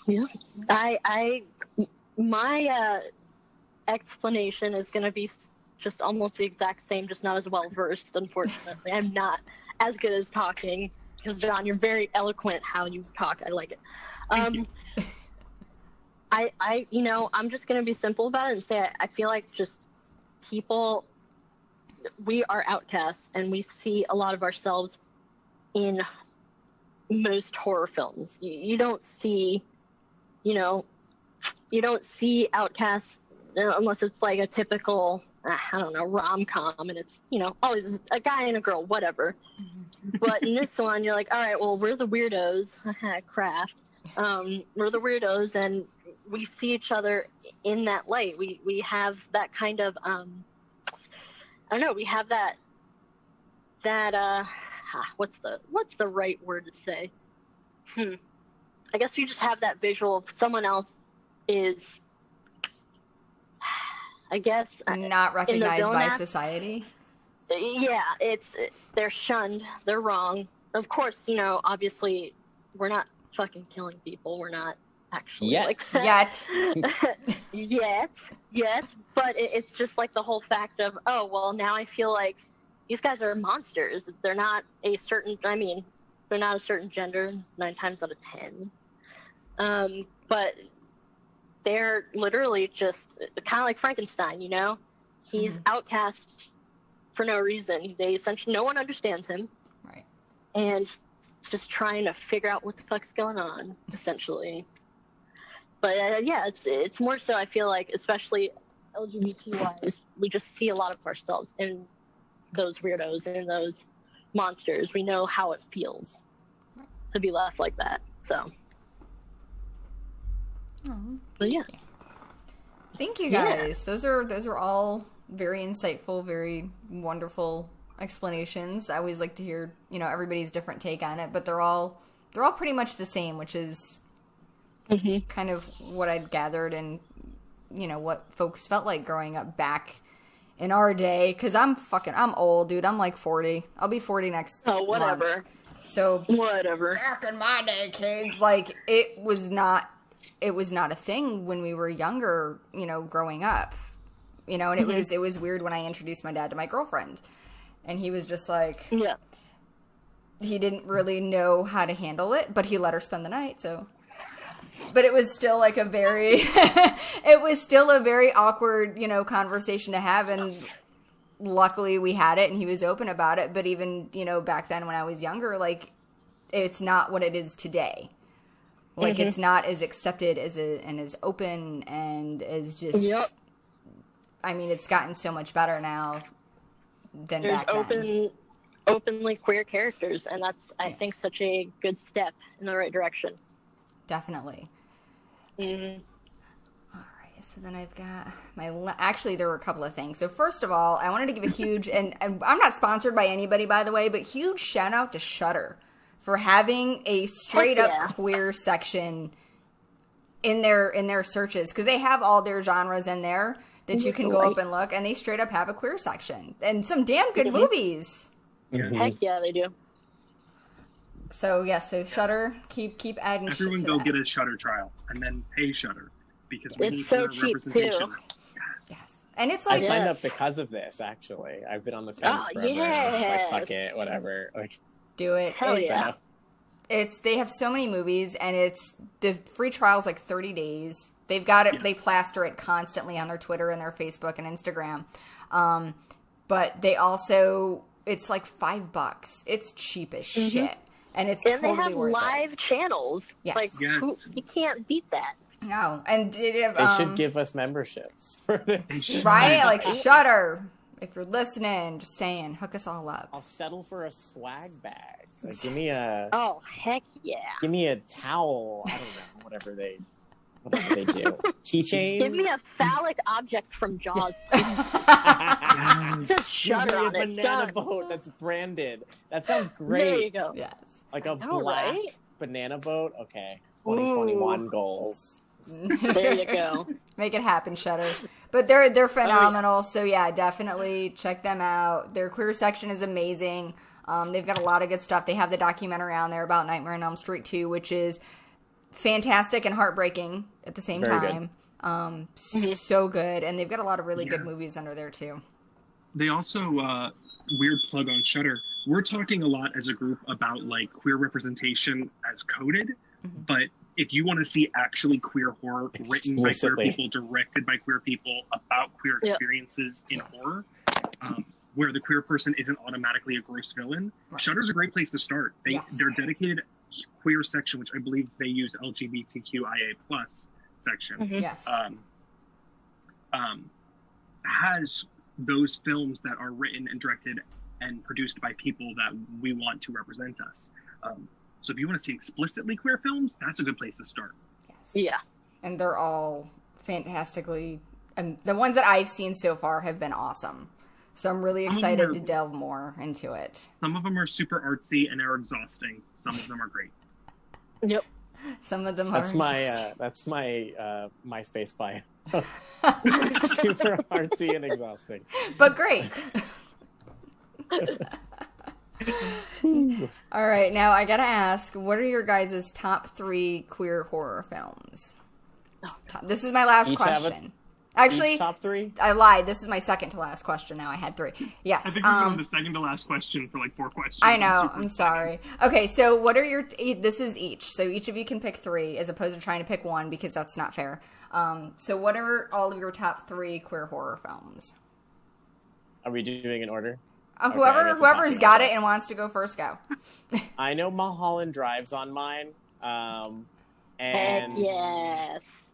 Yeah. My explanation is going to be just almost the exact same, just not as well versed, unfortunately. I'm not as good as talking, because Jon, you're very eloquent how you talk. I like it. You know, I'm just going to be simple about it and say I feel like just people, we are outcasts, and we see a lot of ourselves in most horror films. You don't see, you know, you don't see outcasts unless it's like a typical, I don't know, rom-com, and it's, you know, always a guy and a girl, whatever. But in this one, you're like, all right, well, we're the weirdos. Craft. We're the weirdos, and we see each other in that light. We have that kind of, I don't know, we have that what's the right word to say? I guess we just have that visual of someone else is, I guess, not recognized by society. Yeah, they're shunned, they're wrong. Of course, you know, obviously, we're not fucking killing people. We're not actually like yet. yet. But it's just like the whole fact of, oh, well, now I feel like these guys are monsters. They're not a certain, they're not a certain gender 9 times out of 10. But they're literally just kind of like Frankenstein, you know? He's outcast for no reason. They essentially, no one understands him. Right. And just trying to figure out what the fuck's going on, essentially. But yeah, it's more so, I feel like, especially LGBT-wise, we just see a lot of ourselves in those weirdos and those monsters. We know how it feels to be left like that. So. But yeah. Thank you guys. Yeah. Those are all very insightful, very wonderful explanations. I always like to hear, you know, everybody's different take on it, but they're all pretty much the same, which is kind of what I'd gathered and, you know, what folks felt like growing up back in our day. Because I'm old, dude. I'm like 40. I'll be 40 next whatever. month. So Whatever. back in my day, kids, like, it was not a thing when we were younger, you know, growing up. You know, and it was weird when I introduced my dad to my girlfriend. And he was just like, Yeah. he didn't really know how to handle it, but he let her spend the night, so. But it was still like a very, it was still a very awkward, you know, conversation to have, and luckily we had it, and he was open about it. But even, you know, back then when I was younger, like, it's not what it is today. Like, it's not as accepted and as open and as just. Yep. I mean, it's gotten so much better now than back then. Openly queer characters, and that's, I think, such a good step in the right direction. Definitely. Mm-hmm. All right, so then I've got actually, there were a couple of things. So first of all, I wanted to give a huge, and I'm not sponsored by anybody, by the way, but huge shout out to Shudder for having a straight up queer section in their searches, because they have all their genres in there that you can go up and look, and they straight up have a queer section and some damn good movies. Heck yeah, they do. So yes, so Shudder, keep adding. Everyone shit to go that. get a Shudder trial and then pay Shudder because we need It's so more cheap, representation. too. Yes, and it's I like signed up because of this. Actually, I've been on the fence forever. yes. Like, fuck it, whatever. Like, do it. Hell yeah. They have so many movies, and the free trial's like 30 days. They've got it. Yes. They plaster it constantly on their Twitter and their Facebook and Instagram. But they also, it's like $5. It's cheap as shit, and it's And totally they have worth live channels. Yes. Like, Yes. you can't beat that. it. No, and they have, they should give us memberships for They this. should. right, like Shudder. If you're listening, just saying, hook us all up. I'll settle for a swag bag. Like, give me a Oh, heck yeah. towel. I don't know, whatever they do. Keychain. Give me a phallic object from Jaws. Yes. Just Shudder Give me a on it. banana Done. boat that's branded. That sounds There you great. go. Yes. Like a know, black right? banana boat. Okay, 2021 goals. There you go. Make it happen, Shudder. But they're phenomenal. So yeah, definitely check them out. Their queer section is amazing. They've got a lot of good stuff. They have the documentary on there about Nightmare on Elm Street 2, which is fantastic and heartbreaking at the same Very time. So good. And they've got a lot of really good movies under there too. They also weird plug on Shudder. We're talking a lot as a group about like queer representation as coded, but if you want to see actually queer horror written by queer Explicitly. people, directed by queer people, about queer experiences in horror, where the queer person isn't automatically a gross villain, Shudder's a great place to start. Their dedicated queer section, which I believe they use LGBTQIA plus section, Yes. has those films that are written and directed and produced by people that we want to represent us. So if you want to see explicitly queer films, that's a good place to start. Yes. Yeah. And they're all fantastically, and the ones that I've seen so far have been awesome. So I'm really excited to delve more into it. Some of them are super artsy and are exhausting. Some of them are great. Yep. Some of them That's are my MySpace bio. Super artsy and exhausting. but great. All right, now I gotta ask, what are your guys' top 3 queer horror films? This is my last Each have question. Actually, each top 3? I lied. This is my second to last question. Now I had 3. Yes. I think we're on the second to last question for like 4 questions. I know. super I'm sorry. Okay, so what are your? This is each. So each of you can pick 3, as opposed to trying to pick 1 because that's not fair. So what are all of your top 3 queer horror films? Are we doing in order? Uh, Okay, I guess I'm whoever's talking got about it and wants to go first, go. I know Mulholland Drive's on mine. Heck And yes.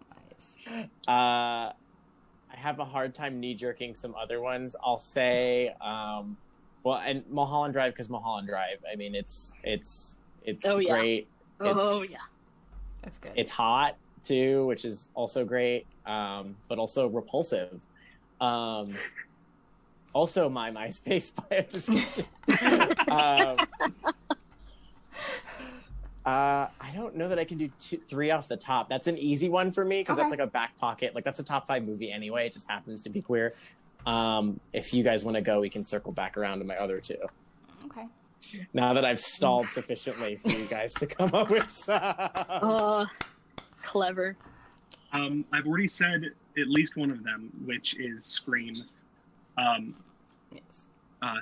I have a hard time knee-jerking some other ones. I'll say, well, and Mulholland Drive, because Mulholland Drive, I mean, it's Oh, yeah. great. Oh, It's, yeah. That's good. It's hot, too, which is also great, but also repulsive. Also my MySpace bio description. I don't know that I can do three off the top. That's an easy one for me because Okay. that's like a back pocket. Like that's a top 5 movie anyway. It just happens to be queer. If you guys want to go, we can circle back around to my other 2. Okay. Now that I've stalled sufficiently for you guys to come up with some. Clever. I've already said at least one of them, which is Scream. Yes.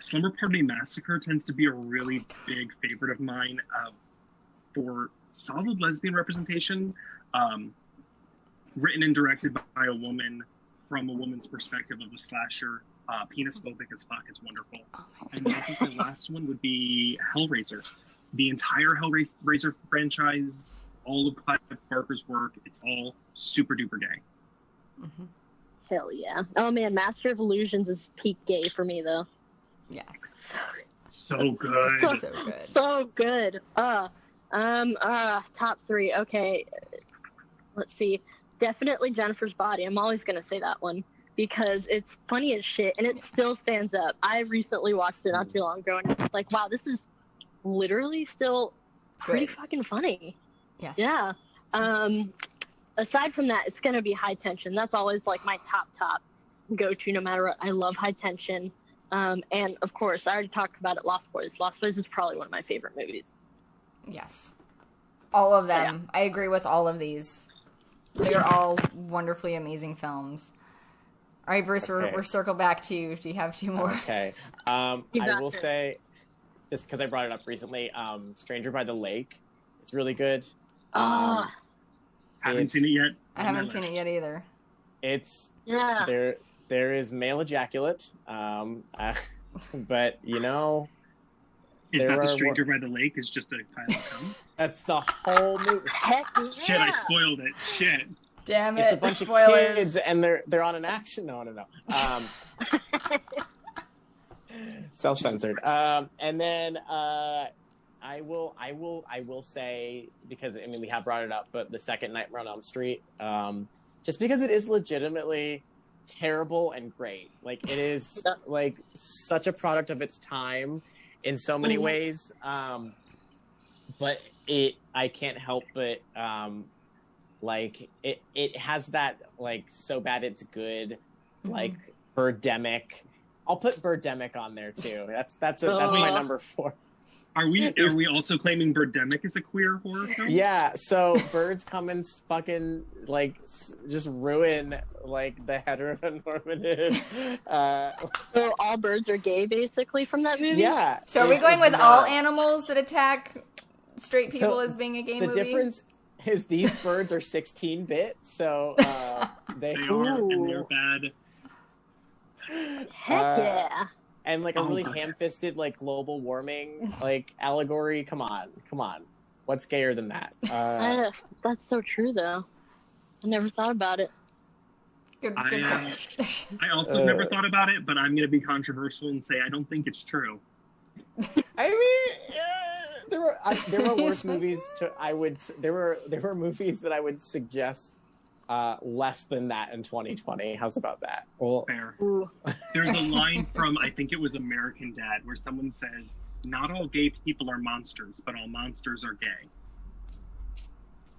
Slumber Party Massacre tends to be a really big favorite of mine for solid lesbian representation, written and directed by a woman from a woman's perspective of a slasher, penis phobic as fuck. It's wonderful. And then I think the last one would be Hellraiser. The entire Hellraiser franchise, all of Clive Barker's work, it's all super duper gay. Mm-hmm. Hell yeah. Oh man, Master of Illusions is peak gay for me though. Yes. So good. So, So good. so good. Top 3. Okay. Let's see. Definitely Jennifer's Body. I'm always gonna say that one because it's funny as shit and it still stands up. I recently watched it not too long ago and it's like, wow, this is literally still pretty Good. fucking funny. Yes. Yeah. Aside from that, it's gonna be High Tension. That's always like my top go-to no matter what. I love High Tension. And of course, I already talked about it, Lost Boys. Lost Boys is probably one of my favorite movies. Yes. All of them. I agree with all of these. They're all wonderfully amazing films. All right, Bruce, Okay. we're circle back to you. Do you have 2 more? Okay. You I got will it. say, just because I brought it up recently, Stranger by the Lake. It's really good. Haven't seen it yet. I haven't seen it yet either. It's Yeah. there is male ejaculate, but you know, Is there that are the Stranger by the Lake? Is just a pile of cum? that's the whole movie. Heck yeah. Shit, I spoiled it. Shit. Damn it. It's a bunch spoilers. of kids, and they're on an action. No. Self-censored. And then I will say, because I mean we have brought it up, but the second Nightmare on Elm Street, just because it is legitimately terrible and great. Like it is like such a product of its time in so many ways. But I can't help but like it has that like so bad it's good, like Birdemic. I'll put Birdemic on there too. That's my number 4. Are we also claiming Birdemic is a queer horror film? Yeah, so birds come and fucking like just ruin like the heteronormative. So all birds are gay, basically, from that movie? Yeah. So are we going with not- all animals that attack straight people So as being a gay The movie? difference is these birds are 16-bit, so they They are, and Ooh. they're bad. Heck yeah. and like a Oh, really God. ham-fisted like global warming like allegory. Come on, what's gayer than that? That's so true, though. I never thought about it. Good I point. I also never thought about it, but I'm going to be controversial and say I don't think it's true. I mean, there were worse movies. There were movies that I would suggest less than that in 2020. How's about that? Well, Fair. Ooh. There's a line from, I think it was American Dad, where someone says, "Not all gay people are monsters, but all monsters are gay."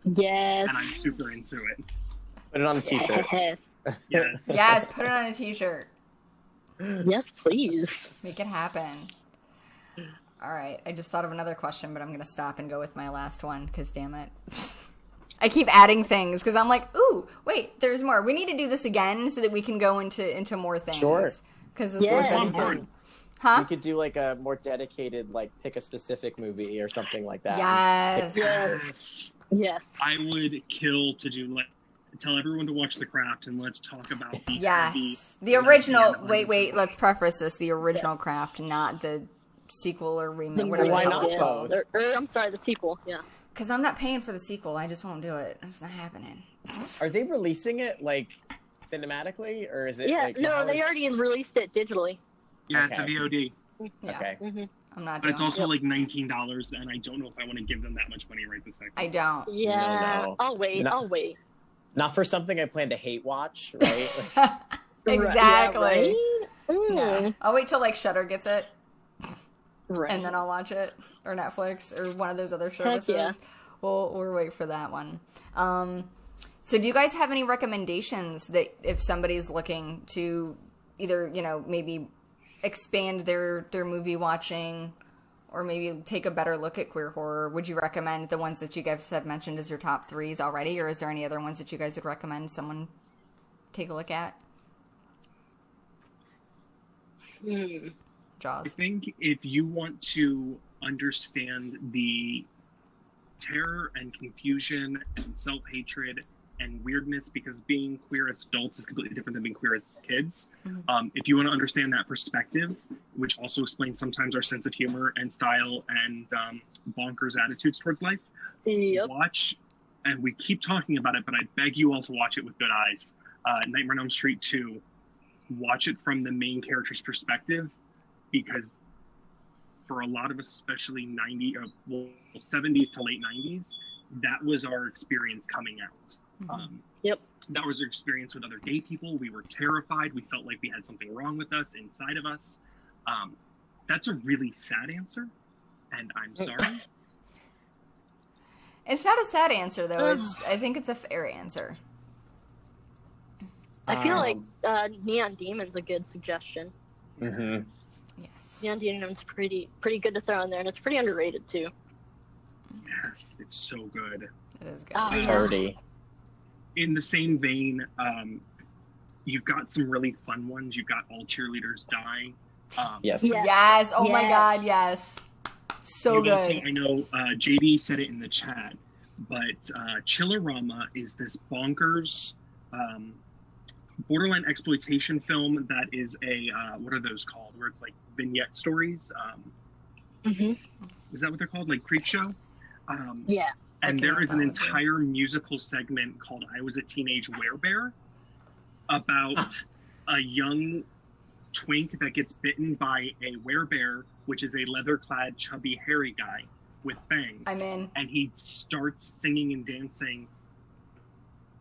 Yes. And I'm super into it. put it on a t-shirt. Yes. Yes. Yes, put it on a t-shirt. Yes, please. Make it happen. All right, I just thought of another question, but I'm going to stop and go with my last one, because damn it. I keep adding things, because I'm like, ooh, wait, there's more. We need to do this again so that we can go into more things. Sure. Because this Yes. has On been board. fun. Huh? We could do like a more dedicated, like pick a specific movie or something like that. Yes. Yes. Yes. I would kill to do tell everyone to watch The Craft and let's talk about the Yes. The original, lesbian wait, let's preface this. The original Craft, not the sequel or remake. The Whatever Why the not hell it's yeah. called. I'm sorry, the sequel. Yeah. Because I'm not paying for the sequel. I just won't do it. It's not happening. Are they releasing it like cinematically, or is it? Yeah. like, No, how they is- already released it digitally. Yeah, it's a Okay. VOD. Yeah, Okay. hmm I'm not But doing it's also Yep. like $19, and I don't know if I want to give them that much money right this second. I don't. Yeah. No. I'll wait. No. I'll wait. Not for something I plan to hate watch, right? Exactly. Yeah, right? No. I'll wait till like Shudder gets it, Right. and then I'll watch it. or Netflix or one of those other Heck services. yeah. We'll wait for that one. So do you guys have any recommendations that if somebody's looking to either, you know, maybe expand their movie watching or maybe take a better look at queer horror, would you recommend the ones that you guys have mentioned as your top threes already, or is there any other ones that you guys would recommend someone take a look at? I Jaws. think if you want to understand the terror and confusion and self-hatred and weirdness, because being queer as adults is completely different than being queer as kids. If you want to understand that perspective, which also explains sometimes our sense of humor and style and bonkers attitudes towards life, watch, and we keep talking about it, but I beg you all to watch it with good eyes. Nightmare on Elm Street 2, watch it from the main character's perspective, because for a lot of us, especially 70s to late 90s, that was our experience coming out. That was our experience with other gay people. We were terrified. We felt like we had something wrong with us, inside of us. That's a really sad answer, and I'm sorry. It's not a sad answer, though. I think it's a fair answer. I feel like Neon Demon's a good suggestion. Mm-hmm. Yes. Neon Demon's pretty good to throw in there, and it's pretty underrated too. Yes, it's so good. It is good. Oh, yeah. Party. In the same vein, you've got some really fun ones. You've got All Cheerleaders Die. Yes. Yeah. Yes. Oh my Yes. God. Yes. So You've good. also, I know JD said it in the chat, but Chillerama is this bonkers borderline exploitation film that is a what are those called? Where it's like vignette stories. Is that what they're called? Like creep show? Yeah. And there is an follow entire musical segment called I Was a Teenage Werebear about a young twink that gets bitten by a werebear, which is a leather-clad, chubby, hairy guy with fangs. I'm in. And he starts singing and dancing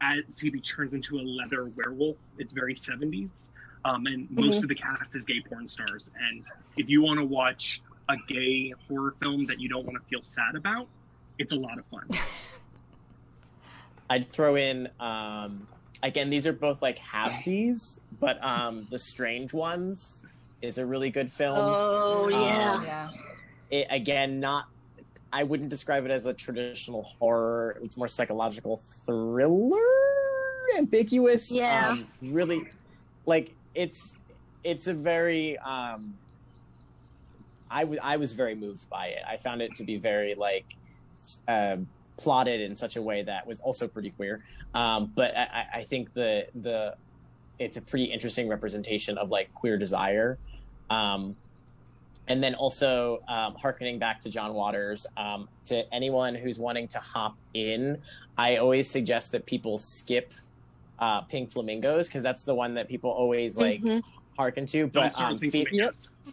as he turns into a leather werewolf. It's very 70s. And most of the cast is gay porn stars. And if you want to watch a gay horror film that you don't want to feel sad about, it's a lot of fun. I'd throw in, again, these are both like halvesies, but The Strange Ones is a really good film. Oh yeah. Yeah. It, again, I wouldn't describe it as a traditional horror. It's more psychological thriller, ambiguous. Yeah. Really, like it's a very. I was very moved by it. I found it to be very like plotted in such a way that was also pretty queer. But I think it's a pretty interesting representation of like queer desire. And then also hearkening back to John Waters, to anyone who's wanting to hop in, I always suggest that people skip Pink Flamingos, because that's the one that people always like hearken to. But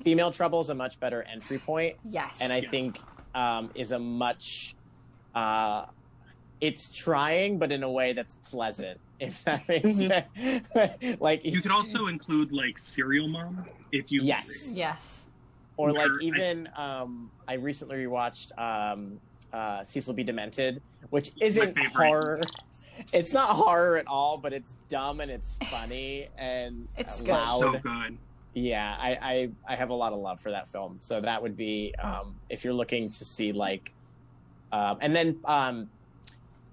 Female Trouble is a much better entry point. Yes. And I think is a much it's trying, but in a way that's pleasant, if that makes sense. Like You could also include like Serial Mom if you yes. Yes. Or like even I recently rewatched Cecil B. Demented, which isn't horror. It's not horror at all, but it's dumb and it's funny and It's good. loud. So good. Yeah, I have a lot of love for that film. So that would be if you're looking to see like, and then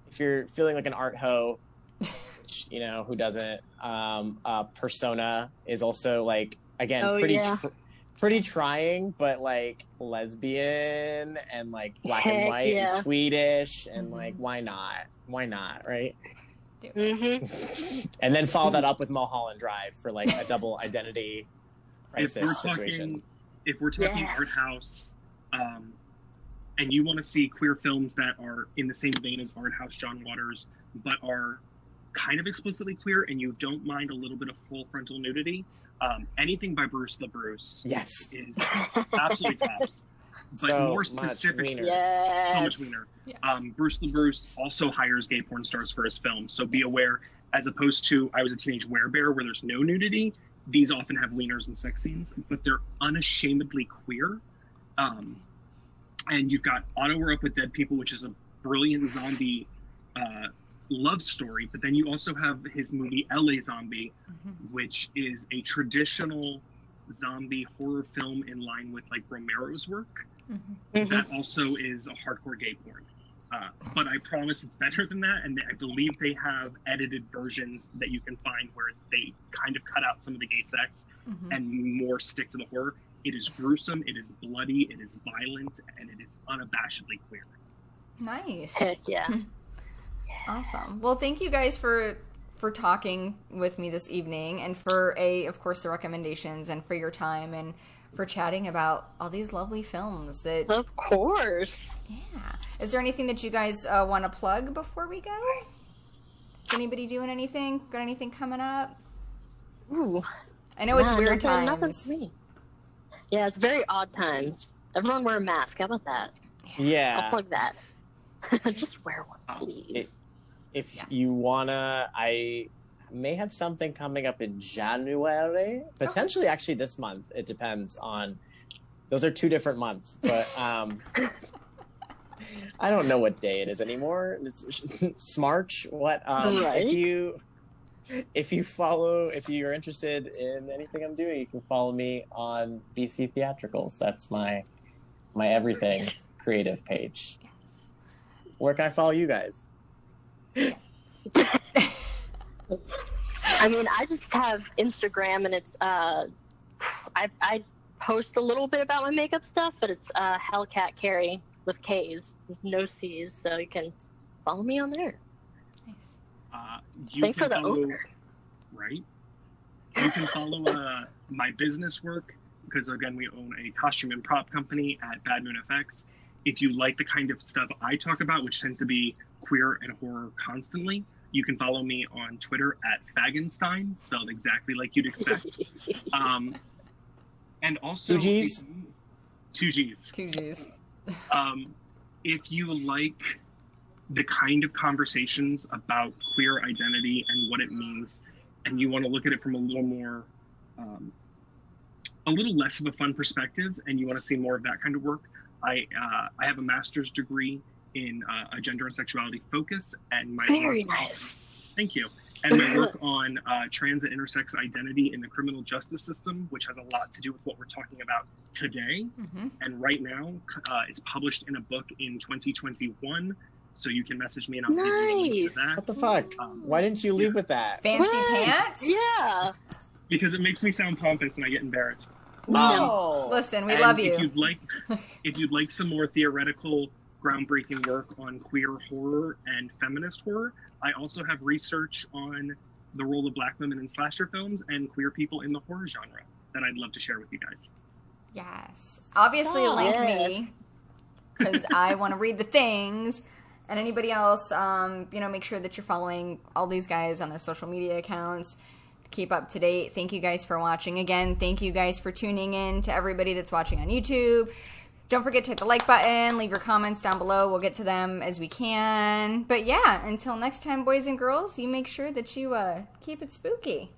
if you're feeling like an art hoe, which, you know, who doesn't? Persona is also like again pretty trying, but like lesbian and like black and white and Swedish and like why not, right? And then follow that up with Mulholland Drive for like a double identity crisis situation. If we're talking art house, and you want to see queer films that are in the same vein as art house John Waters, but are kind of explicitly queer, and you don't mind a little bit of full frontal nudity, anything by Bruce LaBruce is absolutely tops. But So more much specifically, wiener. so much wiener. Yes. Bruce LaBruce also hires gay porn stars for his films, so be aware. As opposed to I Was a Teenage Werebear, where there's no nudity, these often have wieners and sex scenes, but they're unashamedly queer. And you've got Auto We're Up with Dead People, which is a brilliant zombie love story. But then you also have his movie LA Zombie, which is a traditional zombie horror film in line with like Romero's work. That also is a hardcore gay porn. But I promise it's better than that, and I believe they have edited versions that you can find where they kind of cut out some of the gay sex and more stick to the horror. It is gruesome, it is bloody, it is violent, and it is unabashedly queer. Nice. Heck yeah. Awesome. Well, thank you guys for talking with me this evening, and for of course, the recommendations, and for your time, and for chatting about all these lovely films that... Of course. Yeah. Is there anything that you guys want to plug before we go? Is anybody doing anything? Got anything coming up? Ooh. I know it's weird times. Nothing for me. Yeah, it's very odd times. Everyone wear a mask. How about that? Yeah. I'll plug that. Just wear one, please. If you wanna, I may have something coming up in January, potentially actually this month. It depends on, those are 2 different months, but I don't know what day it is anymore. It's Smarch. What? Right. If you're interested in anything I'm doing, you can follow me on BC Theatricals. That's my everything creative page. Where can I follow you guys? I mean, I just have Instagram, and it's I post a little bit about my makeup stuff, but it's Hellcat Carey with K's. There's no C's, so you can follow me on there. Nice. Thanks for the owner. Right. You can follow my business work, because again, we own a costume and prop company at Bad Moon FX. If you like the kind of stuff I talk about, which tends to be queer and horror constantly, you can follow me on Twitter at Fagenstein, spelled exactly like you'd expect. And also... 2 G's? 2 G's. 2 G's. If you like the kind of conversations about queer identity and what it means, and you want to look at it from a little more, a little less of a fun perspective, and you want to see more of that kind of work, I have a master's degree in a gender and sexuality focus, and my Very nice. Thank you. And my work on trans and intersex identity in the criminal justice system, which has a lot to do with what we're talking about today. And right now is published in a book in 2021. So you can message me and I'll give you a link to that. What the fuck? Why didn't you lead with that? Fancy pants? Yeah. Because it makes me sound pompous and I get embarrassed. No. Listen, we love you. If you'd like some more theoretical, groundbreaking work on queer horror and feminist horror, I also have research on the role of Black women in slasher films and queer people in the horror genre that I'd love to share with you guys. Yes. Obviously, link me, because I want to read the things. And anybody else, make sure that you're following all these guys on their social media accounts. Keep up to date. Thank you guys for watching. Again, thank you guys for tuning in. To everybody that's watching on YouTube, don't forget to hit the like button, leave your comments down below. We'll get to them as we can. But yeah, until next time, boys and girls, you make sure that you keep it spooky.